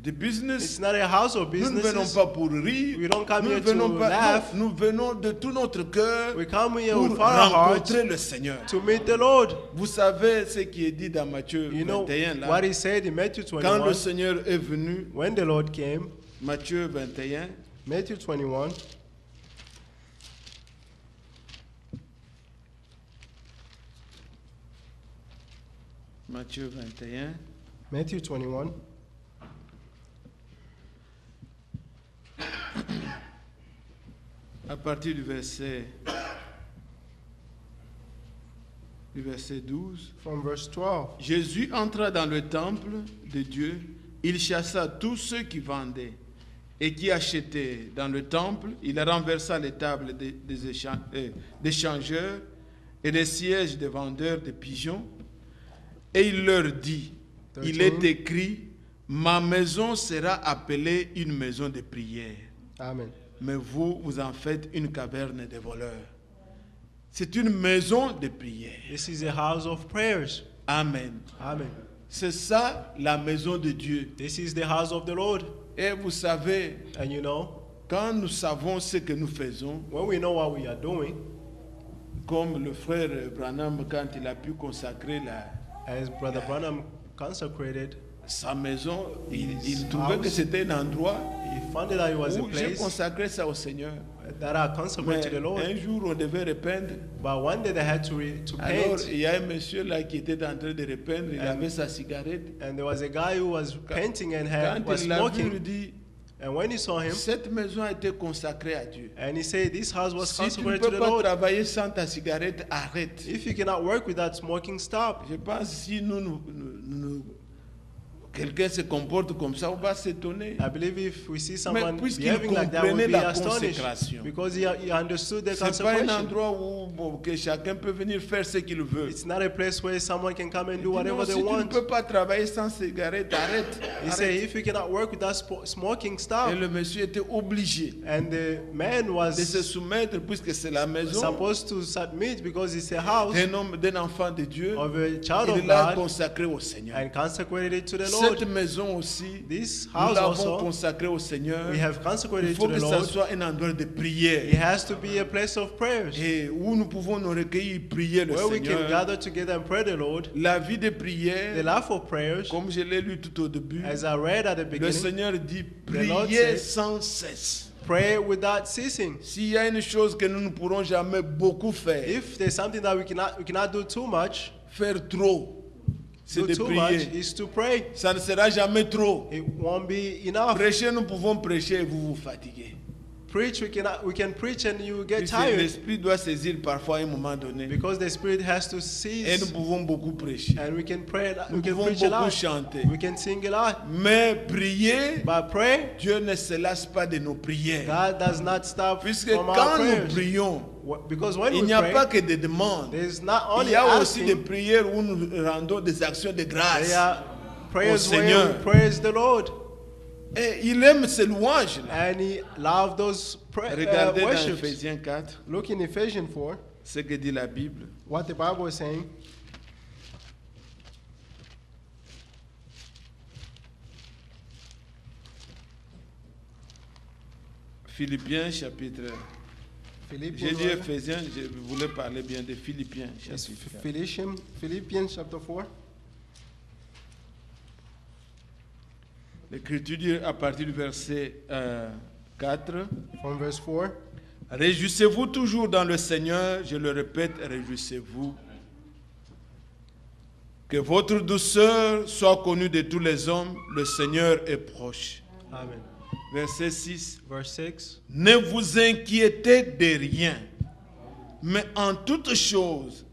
de business. It's not a house of Nous ne venons businesses. pas pour rire. We don't come Nous ne here to venons pas. laugh. Non, nous venons de tout notre cœur We come here pour with all our hearts rencontrer le Seigneur. to meet the Lord. Vous savez ce qui est dit dans Matthieu You know 21 là. what he said in Matthew Quand le 21. Seigneur est venu, When the Lord came, Matthieu 21, Matthew 21, Matthieu 21, Matthew 21, à partir du verset 12. from verse 12. Jésus entra dans le temple de Dieu, il chassa tous ceux qui vendaient et qui achetaient dans le temple, il renversa les tables des changeurs et les sièges des vendeurs de pigeons, et il leur dit, il est écrit, ma maison sera appelée une maison de prière, Amen. mais vous, vous en faites une caverne de voleurs. C'est une maison de prière. This is a house of prayers. Amen. Amen. C'est ça la maison de Dieu. This is the house of the Lord. Et vous savez, And you know, quand nous savons ce que nous faisons, when we know what we are doing, comme le frère Branham, quand il a pu consacrer as Brother Branham consecrated, sa maison, il trouvait que c'était un endroit he found that it was a où j'ai place consacré ça au Seigneur. that are consecrated Mais to the Lord. un jour, on devait repeindre. But one day they had to Alors, paint, il y a un monsieur là qui était en train de repeindre, il And- avait sa cigarette. and there was a guy who was painting and Quand was il l'a vu, il smoking. dit, And when he saw him, cette maison a été consacrée à Dieu. and he said, "This house was Si tu ne consecrated to peux the pas Lord. travailler sans ta cigarette, arrête. If you cannot work without smoking, stop." Je pense que si quelqu'un se comporte comme ça, on va s'étonner. I believe if we see someone puisqu'il behaving like that, we'll comprenait be la astonished consécration. because he understood the C'est pas un consecration. endroit où que chacun peut venir faire ce qu'il veut. It's not a place where someone can come and do Non, whatever si they tu ne want. peux pas travailler sans cigarette, arrête. He Arrête. said, if you cannot work without smoking, stop. Et le monsieur était obligé And the man de se was soumettre puisque c'est la maison supposed to submit because it's a house d'un enfant de Dieu. of a child of Il l'a God consacré au Seigneur. and consecrated it to the Lord. Cette maison aussi, This nous house l'avons also, consacrée au Seigneur. we have Il consecrated it faut to que the ça Lord. soit un endroit de It prière has to be a place of prayers et où nous pouvons nous recueillir et prier le where we can Seigneur. gather together and pray the Lord. La vie de The prière, life of prayers, comme je l'ai lu tout au début, as I read at the le beginning, Seigneur dit Lord priez said, sans cesse. pray without ceasing. S'il y a une chose que nous ne pourrons jamais beaucoup faire, If there's something that we cannot do too much, faire trop, c'est do de too much, prier. is to pray. Ça ne sera jamais trop. It won't be enough. Prêcher, nous pouvons prêcher et vous vous fatiguez. Preach, we can preach and you get Puisque tired l'Esprit doit saisir parfois à un moment donné. because the Spirit has to Et nous cease, pouvons beaucoup prêcher. and we can pray. Nous We can pouvons preach a beaucoup lot. chanter. We can sing a lot. Mais prier, But pray, Dieu ne se lasse pas de nos prières. God does not stop Puisque from our quand nous prayers. prions, Because when il we n'y a pas pray, que des demandes. there's not Il only y a aussi des asking, prières où nous rendons des actions de grâce. there are prayers where Seigneur. we praise the Lord, Et il aime ces louanges-là. and He loves those Regardez dans worships. Ephésiens 4 Look in Ephesians 4, ce que dit la Bible. what the Bible is saying. Philippiens chapitre. J'ai Philippians, dit Ephésiens, je voulais parler bien de Philippiens it's chapitre 4. Philippians chapter 4. L'Écriture dit à partir du verset 4. From verse 4. Réjouissez-vous toujours dans le Seigneur, je le répète, réjouissez-vous. Que votre douceur soit connue de tous les hommes, le Seigneur est proche. Amen. Verset 6. Verse 6. Ne vous inquiétez de rien, mais en toutes choses,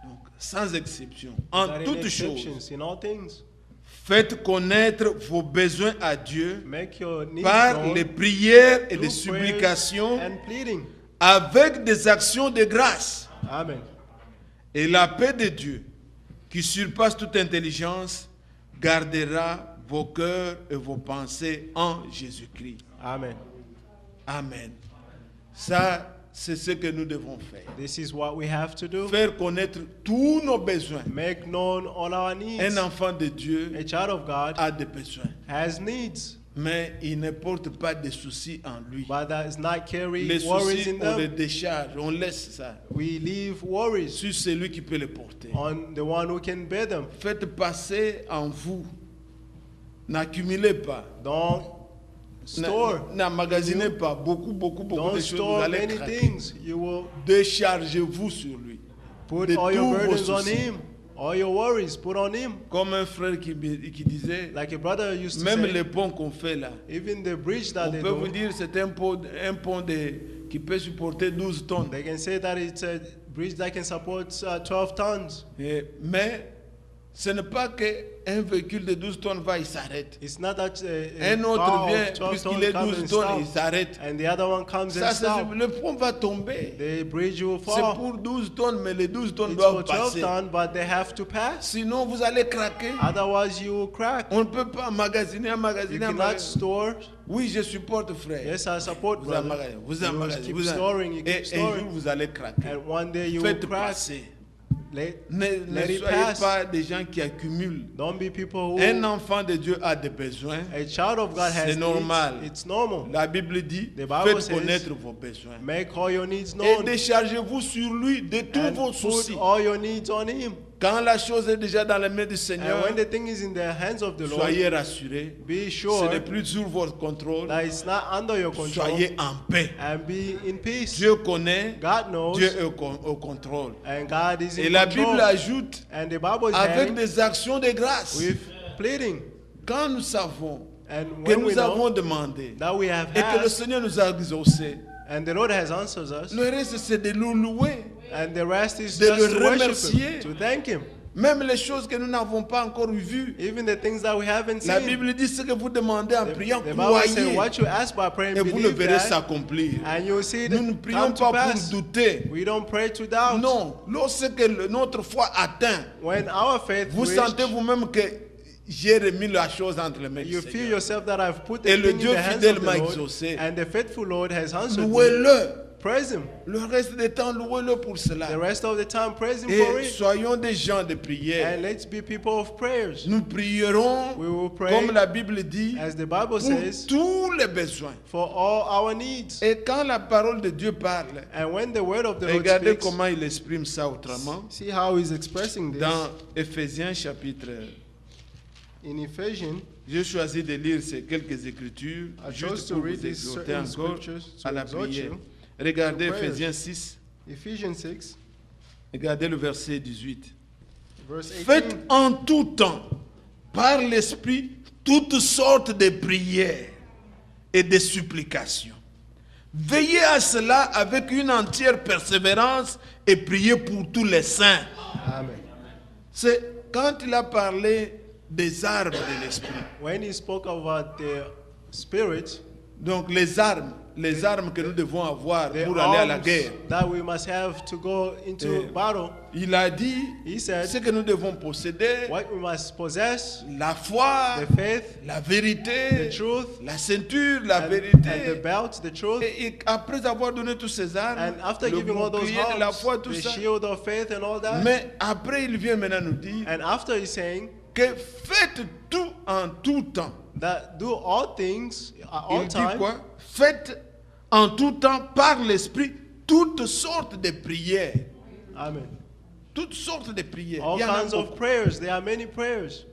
donc sans exception, en Without any toutes exceptions, choses, in all things, faites connaître vos besoins à Dieu make your needs par known les prières et through les prayers supplications and pleading. avec des actions de grâce. Amen. Et la paix de Dieu, qui surpasse toute intelligence, gardera vos cœurs et vos pensées en Jésus-Christ. Amen. Amen. Ça, c'est ce que nous devons faire. This is what we have to do. Faire connaître tous nos besoins. Make known all our needs. Un enfant de Dieu A child of God a des besoins, has needs, mais il ne porte pas de soucis en lui. but does not carry Les worries soucis, in on les them. décharge, on laisse ça We leave worries sur celui qui peut les porter. on the one who can bear them. Faites passer en vous. N'accumulez pas. Don't store. N'emmagasinez pas beaucoup de Don't choses. Vous store allez many craquer. things. You will Déchargez-vous sur lui. put De all tous your vos burdens on soucis. him. All your worries, put on him. Comme un frère qui disait, Like a brother used to même say, les ponts qu'on fait là, even the bridge that on they peut vous do, dire c'est un pont qui peut supporter 12 tonnes. they can say that it's a bridge that can support 12 tons. Mais ce n'est pas qu'un véhicule de 12 tonnes va, il s'arrête. It's not that a Un autre car vient, of 12 puisqu'il tons est comes 12 and tonnes, il stops, s'arrête. and the other one comes Ça, and stops. le pont va tomber. The bridge will C'est fall. pour 12 tonnes, mais les 12 tonnes It's for doivent 12 passer. tons, but they have to pass. Sinon, vous allez craquer. Otherwise, you will crack. On ne peut pas emmagasiner. You cannot store. Oui, je supporte, frère. Yes, I support, Vous brother. emmagasinez, vous You emmagasinez, keep vous storing, you et keep un jour, storing. vous allez craquer. And one day you will Faites crack. passer. Let Ne it soyez pass. pas des gens qui accumulent. Don't be people who. Un enfant de Dieu a des besoins. A child of God has C'est normal. needs. It's normal. La Bible dit, The Bible faites says, connaître vos besoins. Make all your needs Et known. déchargez-vous sur lui de tous And vos put soucis. all your needs on him. Quand la chose est déjà dans les mains du And Seigneur, when the thing is in the hands of the Lord, soyez rassurés. be Ce sure n'est plus sur votre contrôle. that it's not under your control. Soyez en paix. And be in peace. Dieu connaît, God knows. Dieu est au contrôle. And God is Et in la control. Bible ajoute, And the Bible is avec saying, des actions de grâce, with pleading. quand nous savons And que when we nous know avons demandé that we have et que le asked, Seigneur nous a exaucés, and the Lord has answered us, le reste c'est de le louer. and the rest is de just le to worship remercier. Him, to thank Him. Même les choses que nous n'avons pas encore vues. Even the things that we haven't La seen. Bible dit ce que vous demandez en priant, The Bible says, croyez what you ask by praying, et vous le believe verrez that, s'accomplir. and you'll see it Nous ne come prions to pas pass. pour douter. We don't pray to doubt. Non, lorsque notre foi atteint, When our faith vous reached, sentez vous-même que j'ai remis la chose entre les mains du you feel Seigneur. yourself that I've put Et the le thing in Dieu the hands fidèle of the m'a Lord, exaucé. and the faithful Lord has answered me. Louez-le. Praise Him. Le reste du temps, louez-le pour cela. The rest of the time, praise Him for Et it. soyons des gens de prière. And let's be people of prayers. Nous prierons, We will pray, comme la Bible dit, as the Bible pour says, tous les besoins. for all our needs. Et quand la parole de Dieu parle, And when the word of the Lord regardez speaks, comment il exprime ça autrement. see how He's expressing this. Dans Éphésiens chapitre, In Ephesians, j'ai choisi de lire ces quelques écritures I chose juste to pour read vous these exhorter certain encore scriptures à to la exhort prière. you. Regardez to prayers. Éphésiens 6, Ephesians 6, regardez le verset 18. verse 18. Faites en tout temps, par l'Esprit, toutes sortes de prières et de supplications. Veillez à cela avec une entière persévérance et priez pour tous les saints. Amen. C'est quand il a parlé des armes de l'Esprit. When He spoke about the Spirit, Donc les armes que nous devons avoir the pour aller à la arms guerre. that we must have to go into battle, Il a dit He said, ce que nous devons posséder, what we must possess, la foi, the faith, la the vérité, truth, la ceinture, la and the vérité. belt, the truth. Et après avoir donné tous ces armes, And after le giving all those bouclier de la arms, foi, tout the ça. shield of faith and all that. Mais après, il vient maintenant nous dire And after He's saying que faites tout en tout temps. that do all things at all Il dit time. quoi? Faites en tout temps par l'Esprit toutes sortes de prières. Amen. Toutes sortes de prières. All Il y en a kinds of beaucoup. prayers. There are many prayers.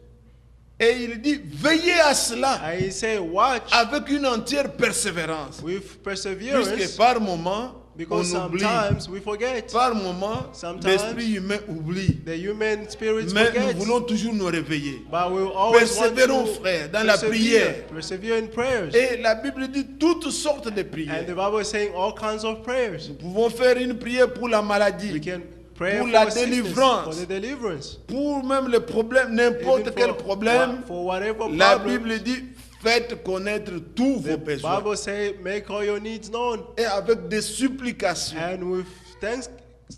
Et il dit, veillez à cela And He say, watch avec une entière persévérance. with Puisque perseverance, par moment, because on oublie. sometimes we forget. Par moment, Sometimes l'esprit humain oublie. The human spirits Mais forget. nous voulons toujours nous réveiller. But we always want Persévérons, to frère, dans la prière. persevere in prayers. Et la Bible dit toutes sortes de And the prières. Bible is saying all kinds of prayers. Nous pouvons faire une prière pour la We maladie, can pray Pour for la sickness, délivrance. for the deliverance, pour même les problèmes, n'importe even quel problème. for whatever La problem. Bible dit faites connaître tous vos The besoins. Bible say, make all your needs known, Et avec des supplications. and with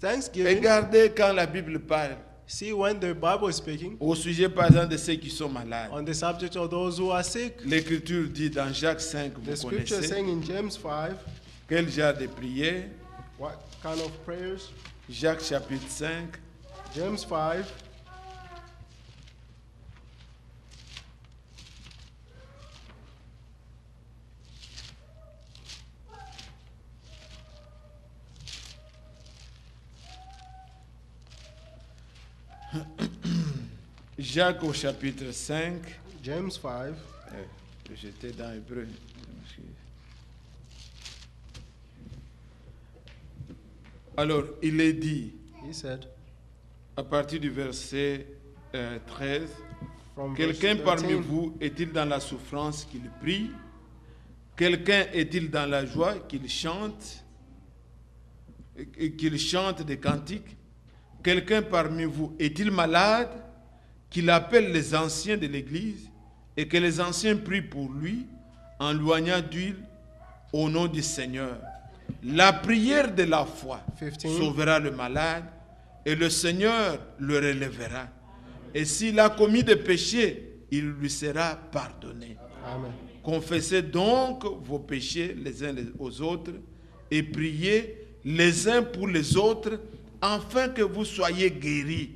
thanksgiving. Regardez quand la Bible parle See, when the Bible is speaking au sujet par exemple de ceux qui sont malades. on the subject of those who are sick, L'Écriture dit dans Jacques 5, the vous scripture connaissez, saying in James 5, quel genre de prière? What kind of prayers? Jacques chapitre 5. James 5. Jacques au chapitre 5. James 5. J'étais dans Hébreu. Alors, il est dit, He said, à partir du verset 13, from verse quelqu'un parmi 13, vous est-il dans la souffrance qu'il prie? Quelqu'un est-il dans la joie qu'il chante des cantiques? Quelqu'un parmi vous est-il malade? Qu'il appelle les anciens de l'Église et que les anciens prient pour lui en loignant d'huile au nom du Seigneur. La prière de la foi 15. sauvera le malade et le Seigneur le relèvera. Et s'il a commis des péchés, il lui sera pardonné. Amen. Confessez donc vos péchés les uns aux autres et priez les uns pour les autres afin que vous soyez guéris.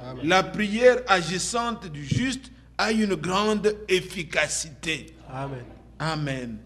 Amen. La prière agissante du juste a une grande efficacité. Amen. Amen.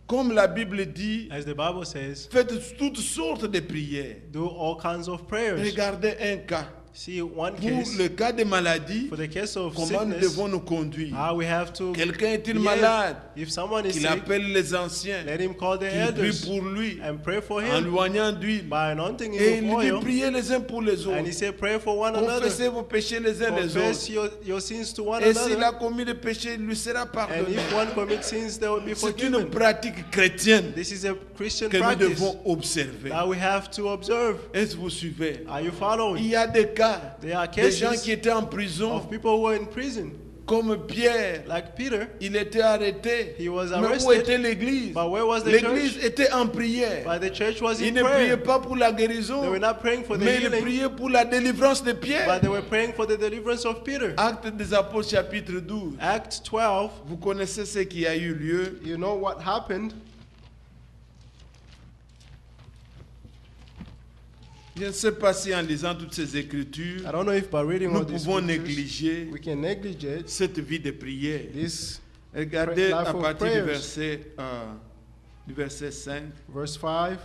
Comme la Bible dit, As the Bible says, faites toutes sortes de prières. do all kinds of prayers. Regardez un cas. See, one Pour case, le cas de maladie, for the case of comment nous sickness, devons nous conduire? how we have to Quelqu'un est-il behave. malade? If someone is Qu'il sick, appelle les anciens, let him call the qu'il prie elders pour lui, and pray for en him loignant d'huile. by anointing Et him il with dit, oil. priez les uns pour les And he autres. said, pray for one another. Confessez vos péchés les uns les Confess autres. your sins to one Et s'il a another. commis des péchés, il lui sera And pardonné. if one commits sins, they will be C'est une forgiven. pratique chrétienne This is a Christian que nous practice devons observer. that we have to observe. Est-ce que vous suivez? Are you Il following? y a des cas, There are des gens cases qui étaient en prison, of people who were in prison, comme Pierre. like Peter, Il était arrêté. He was Mais où arrested. était l'église? But where was the L'église church? était en prière. but the church was Ils in ne priaient prayer. pas pour la They guérison, were not praying for the mais ils healing, priaient pour la délivrance de but Pierre. they were praying for the deliverance of Peter. Actes des Apôtres chapitre 12. Acts 12, Vous connaissez ce qui a eu lieu. You know what happened? Je ne sais pas si en lisant toutes ces écritures, I don't know if by reading nous all these pouvons scriptures, négliger we can negligate cette vie de prière. this Regardez life à of partir prayers. du verset 5. Verse 5.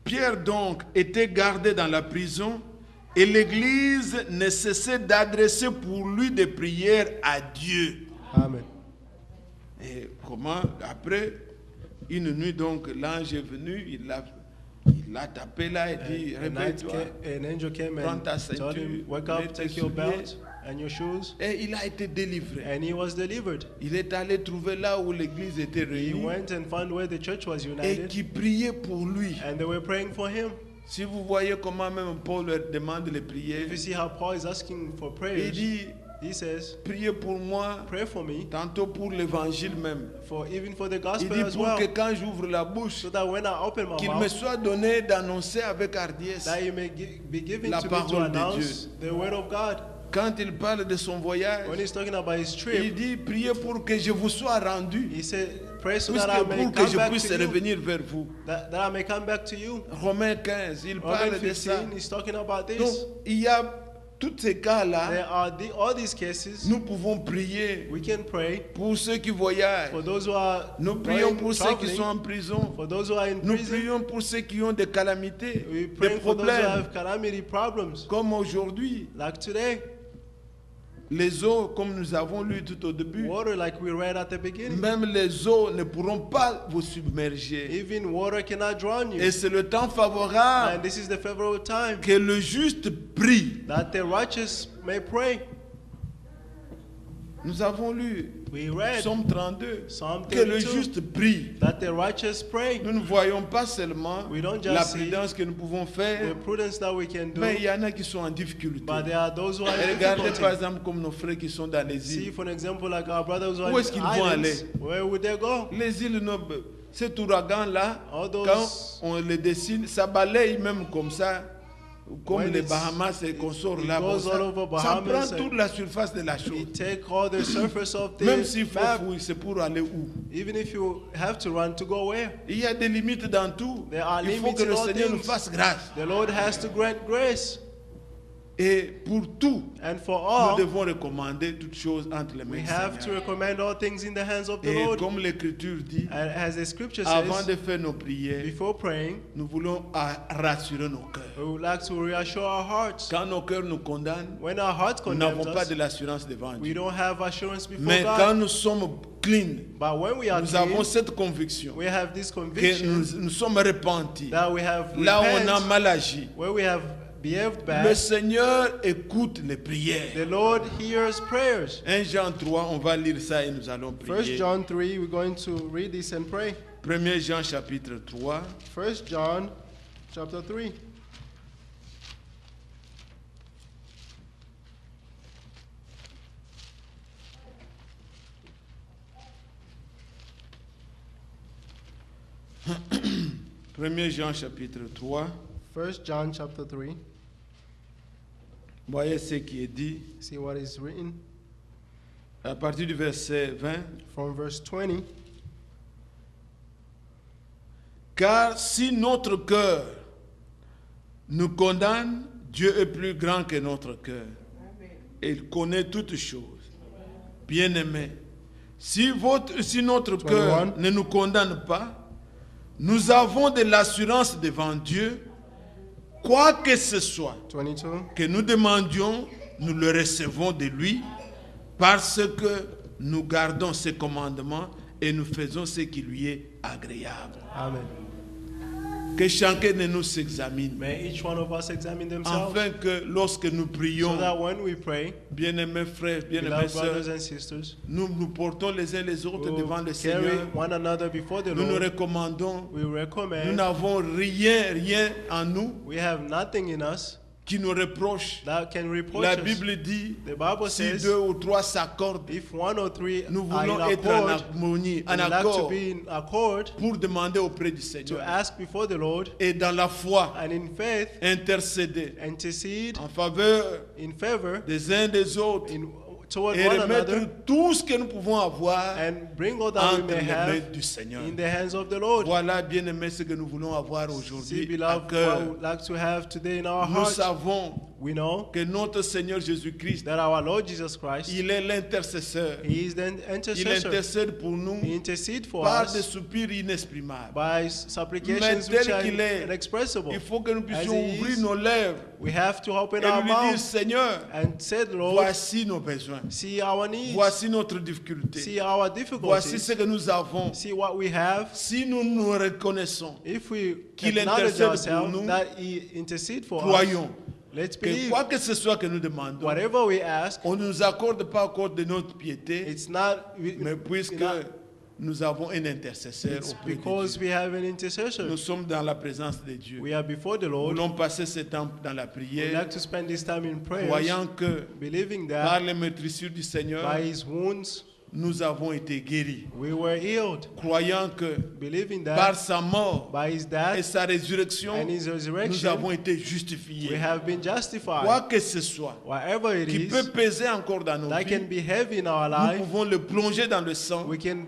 Pierre donc était gardé dans la prison et l'Église ne cessait d'adresser pour lui des prières à Dieu. Amen. Et comment, après une nuit donc, l'ange est venu, il l'a tapé là et dit, an réveille-toi. angel came Prends and ta told him, ceinture, wake mets up, tes take your souliers. belt and your shoes. Et il a été délivré. And he was delivered. Il est allé trouver là où l'église était He réunie went and found where the church was et united, qui priait pour lui. and they were praying for him. Si vous voyez comment même Paul leur demande les prières, If you see how Paul is asking for il prayers, dit, he says, priez pour moi, pray for me, tantôt pour l'évangile même. even for the Il gospel dit as pour well, que quand j'ouvre la bouche, so that when I open my qu'il me mouth, soit donné d'annoncer avec hardiesse. that you may be given La to me to parole de announce the word of God. Quand il parle de son voyage, When he's talking about his il trip, dit priez pour que je vous sois rendu, he said, pray so puisque that I may pour que come je back puisse to you, revenir vers vous. that I may come back to you. Romains 15, il Romans parle de ça. 15, he's talking about Donc, this. il y a tous ces cas-là. There are all these cases. Nous pouvons prier We can pray pour ceux qui voyagent. for those who are Nous prions going, pour ceux qui traveling, sont en prison. for those who are in Nous prison. prions pour ceux qui ont des calamités, We des pray for those who problèmes. have calamity problems. Comme aujourd'hui, Like today, les eaux, comme nous avons lu tout au début, water like we read at the beginning. même les eaux ne pourront pas vous submerger. Even water cannot drown you. Et c'est le temps favorable And this is the favorable time que le juste prie. that the righteous may pray. Nous avons lu We read Psaume 32, Psalm que le 32, juste prie. that the righteous pray. Nous ne voyons pas seulement We don't just la see prudence que nous pouvons faire, The prudence that we can do, mais il y en a qui sont en difficulté. but there are those who are Et in regardez par difficulty. exemple comme nos frères qui sont dans les See, îles. for an example, like our brothers who are Où in est-ce qu'ils the vont islands, aller? where would they go? Les îles, cet ouragan-là, All those- quand on les dessine, ça balaye même comme ça. comme when les it's- Bahamas et qu'on sort là, goes all over ça prend Bahamas toute la surface de la chose. it take all the surface of the Même s'il faut map, fouiller, c'est pour aller où? even if you have to run to go where? Il y a des limites dans tout. There are Il faut limits que in le all Seigneur nous things. fasse grâce. The Lord has to grant grace. Et pour tout, And for nous all, devons recommander toutes choses entre les mains we du have to Seigneur. recommend all things in the hands of the Et Lord. comme l'Écriture dit, And as the scripture avant says, de faire nos prières, before praying, nous voulons rassurer nos cœurs. we would like to reassure our hearts. Quand nos cœurs nous condamnent, When our hearts nous condemn n'avons pas us, de l'assurance devant we Dieu. don't have assurance before Mais quand God. nous sommes clean, But when we are nous avons clean, cette conviction we have this que conviction nous sommes repentis. that we have Là où on a repent, mal agi, where we have behaved le bad, Seigneur écoute les prières. the Lord hears prayers. 1 Jean 3, on va lire ça et nous allons 1 prier. John 3, we're going to read this and pray. 1 Jean chapitre 3, 1 John chapter 3. Premier Jean chapitre 3, 1 John chapter 3. voyez ce qui est dit See what is written à partir du verset 20. from verse 20. Car si notre cœur nous condamne, Dieu est plus grand que notre cœur. Et il connaît toutes choses. Bien-aimés, si notre cœur 21. ne nous condamne pas, nous avons de l'assurance devant Dieu, quoi que ce soit 22. que nous demandions, nous le recevons de lui, parce que nous gardons ses commandements et nous faisons ce qui lui est agréable. Amen. Que chacun de nous s'examine, May each one of us examine themselves afin que lorsque nous so prions, that when we pray, bien-aimés frères, bien-aimés beloved sœurs, brothers and sisters, nous nous portons les uns les autres we devant will le carry Seigneur. one another before the Nous nous Lord. recommandons. We Nous recommend, n'avons rien en nous we have nothing in us qui nous reproche. that can reproach La us. Bible dit, The Bible si says, deux ou trois s'accordent, if one or three nous are voulons in être en accord, harmonie, we en would like to accord, be in accord pour demander auprès du to Seigneur. ask before the Lord Et dans la foi, and in faith intercéder intercede en faveur in favor des uns des autres toward et one remettre another tout ce que nous pouvons avoir and bring all that we entre may les mains have du Seigneur. in the hands of the Lord. Voilà, bien aimé, ce que nous voulons avoir See, aujourd'hui à beloved, what cœur. we would like to have today in our Nous hearts. savons We know que notre Seigneur Jésus-Christ, that our Lord Jesus Christ, il est l'intercesseur. He is the Il intercessor. intercède pour nous He intercedes for par des us soupirs inexprimables. by Mais supplications tel which are qu'il est, inexpressible. il faut que nous puissions As he ouvrir is, nos lèvres We have to open et our lui dire, mouth Seigneur, and say, Lord, voici nos besoins. see our needs, Voici notre difficulté. see our Voici difficulties, ce que nous avons. see what we have. Si nous nous reconnaissons, If we Qu'il acknowledge intercède pour ourselves nous, that He intercedes for us, croyons let's que believe quoi que ce soit que nous demandons, whatever we ask, on ne nous accorde pas encore de notre piété, it's not, mais puisque nous avons un intercesseur it's auprès de because Dieu. we have an intercessor. Nous sommes dans la présence de Dieu. We are before the Nous Lord. voulons passer ce temps dans la We prière, like to spend this time in prayer, croyant que believing par that les maîtrisures du Seigneur, by His wounds nous avons été guéris. we were healed, Croyant que believing par that sa mort by His et death sa résurrection, and His nous resurrection avons été we justifiés. have been justified. Quoi que ce soit Whatever it qui peut is peser encore dans nos that can vies, be heavy in our nous life, pouvons le plonger dans le sang we can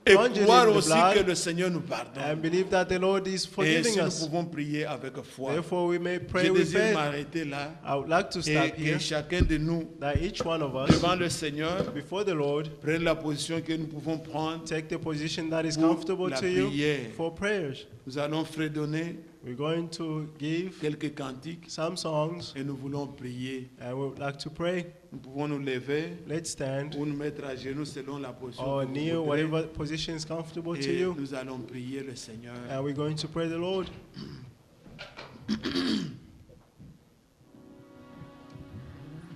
et plunge it croire in the aussi que blood le Seigneur nous pardonne. and believe that the Lord is Et forgiving si nous us. pouvons prier avec foi, Therefore, we may pray je with désire faith. m'arrêter là I would like to et stop que here, chacun de nous, that each one of us, devant le Seigneur, before the Lord, prenne la position que nous pouvons prendre. take the position that is Pour comfortable la to you prière. for prayers. Nous allons fredonner We're going to give quelques cantiques some songs et nous voulons prier. and we would like to pray. Nous pouvons nous lever Let's stand ou nous mettre à genoux selon la position or que vous kneel, voudrez. whatever position is comfortable to Et you. nous allons prier le Seigneur. And we're going to pray the Lord.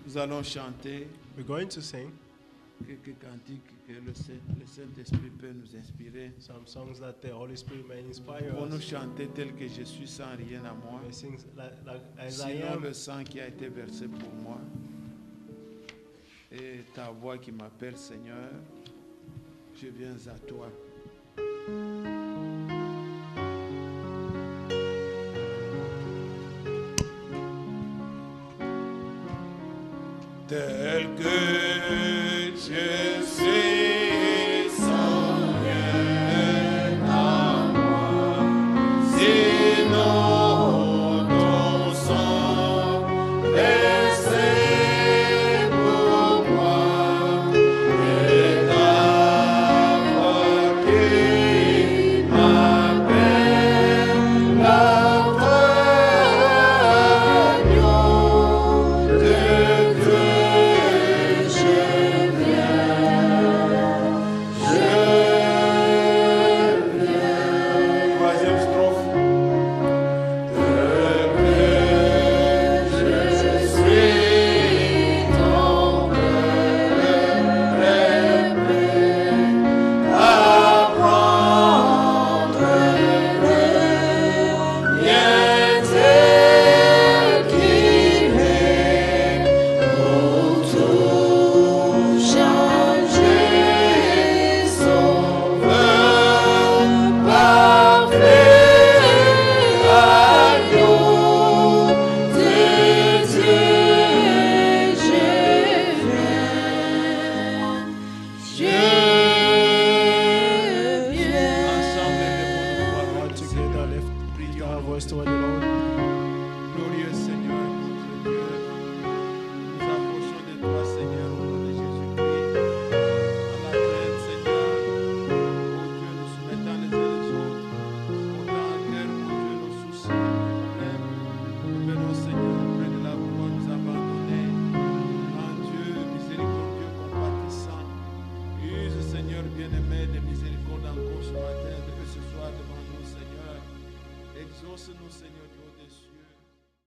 Nous allons chanter We're going to sing quelques cantiques que le Saint-Esprit peut nous inspirer. some songs that the Holy Spirit may inspire Pour nous us. chanter tel que je suis sans rien à moi. We sing like as I Sinon am. le sang qui a été versé pour moi. Et ta voix qui m'appelle Seigneur, je viens à toi. tel que je suis, Seigneur, à moi. Sinon, ton sang versé pour moi et ta voix qui m'appelle l'agneau de Dieu, je viens. Troisième strophe. All together, lift our voice toward the Lord. Glorieux Seigneur, notre Dieu, nous approchons de toi, Seigneur, au nom de Jésus-Christ. Dans la crainte, Seigneur, oh Dieu, nous soumettons les uns les autres. Portant en cœur, oh Dieu, nos soucis, nos problèmes. Nous venons, Seigneur, près de la croix, nous abandonner. En Dieu, miséricordieux, compatissant. Use, Seigneur bien-aimé, de miséricorde encore ce matin, de ce soir devant nous, Seigneur. Exauce-nous, Seigneur Dieu.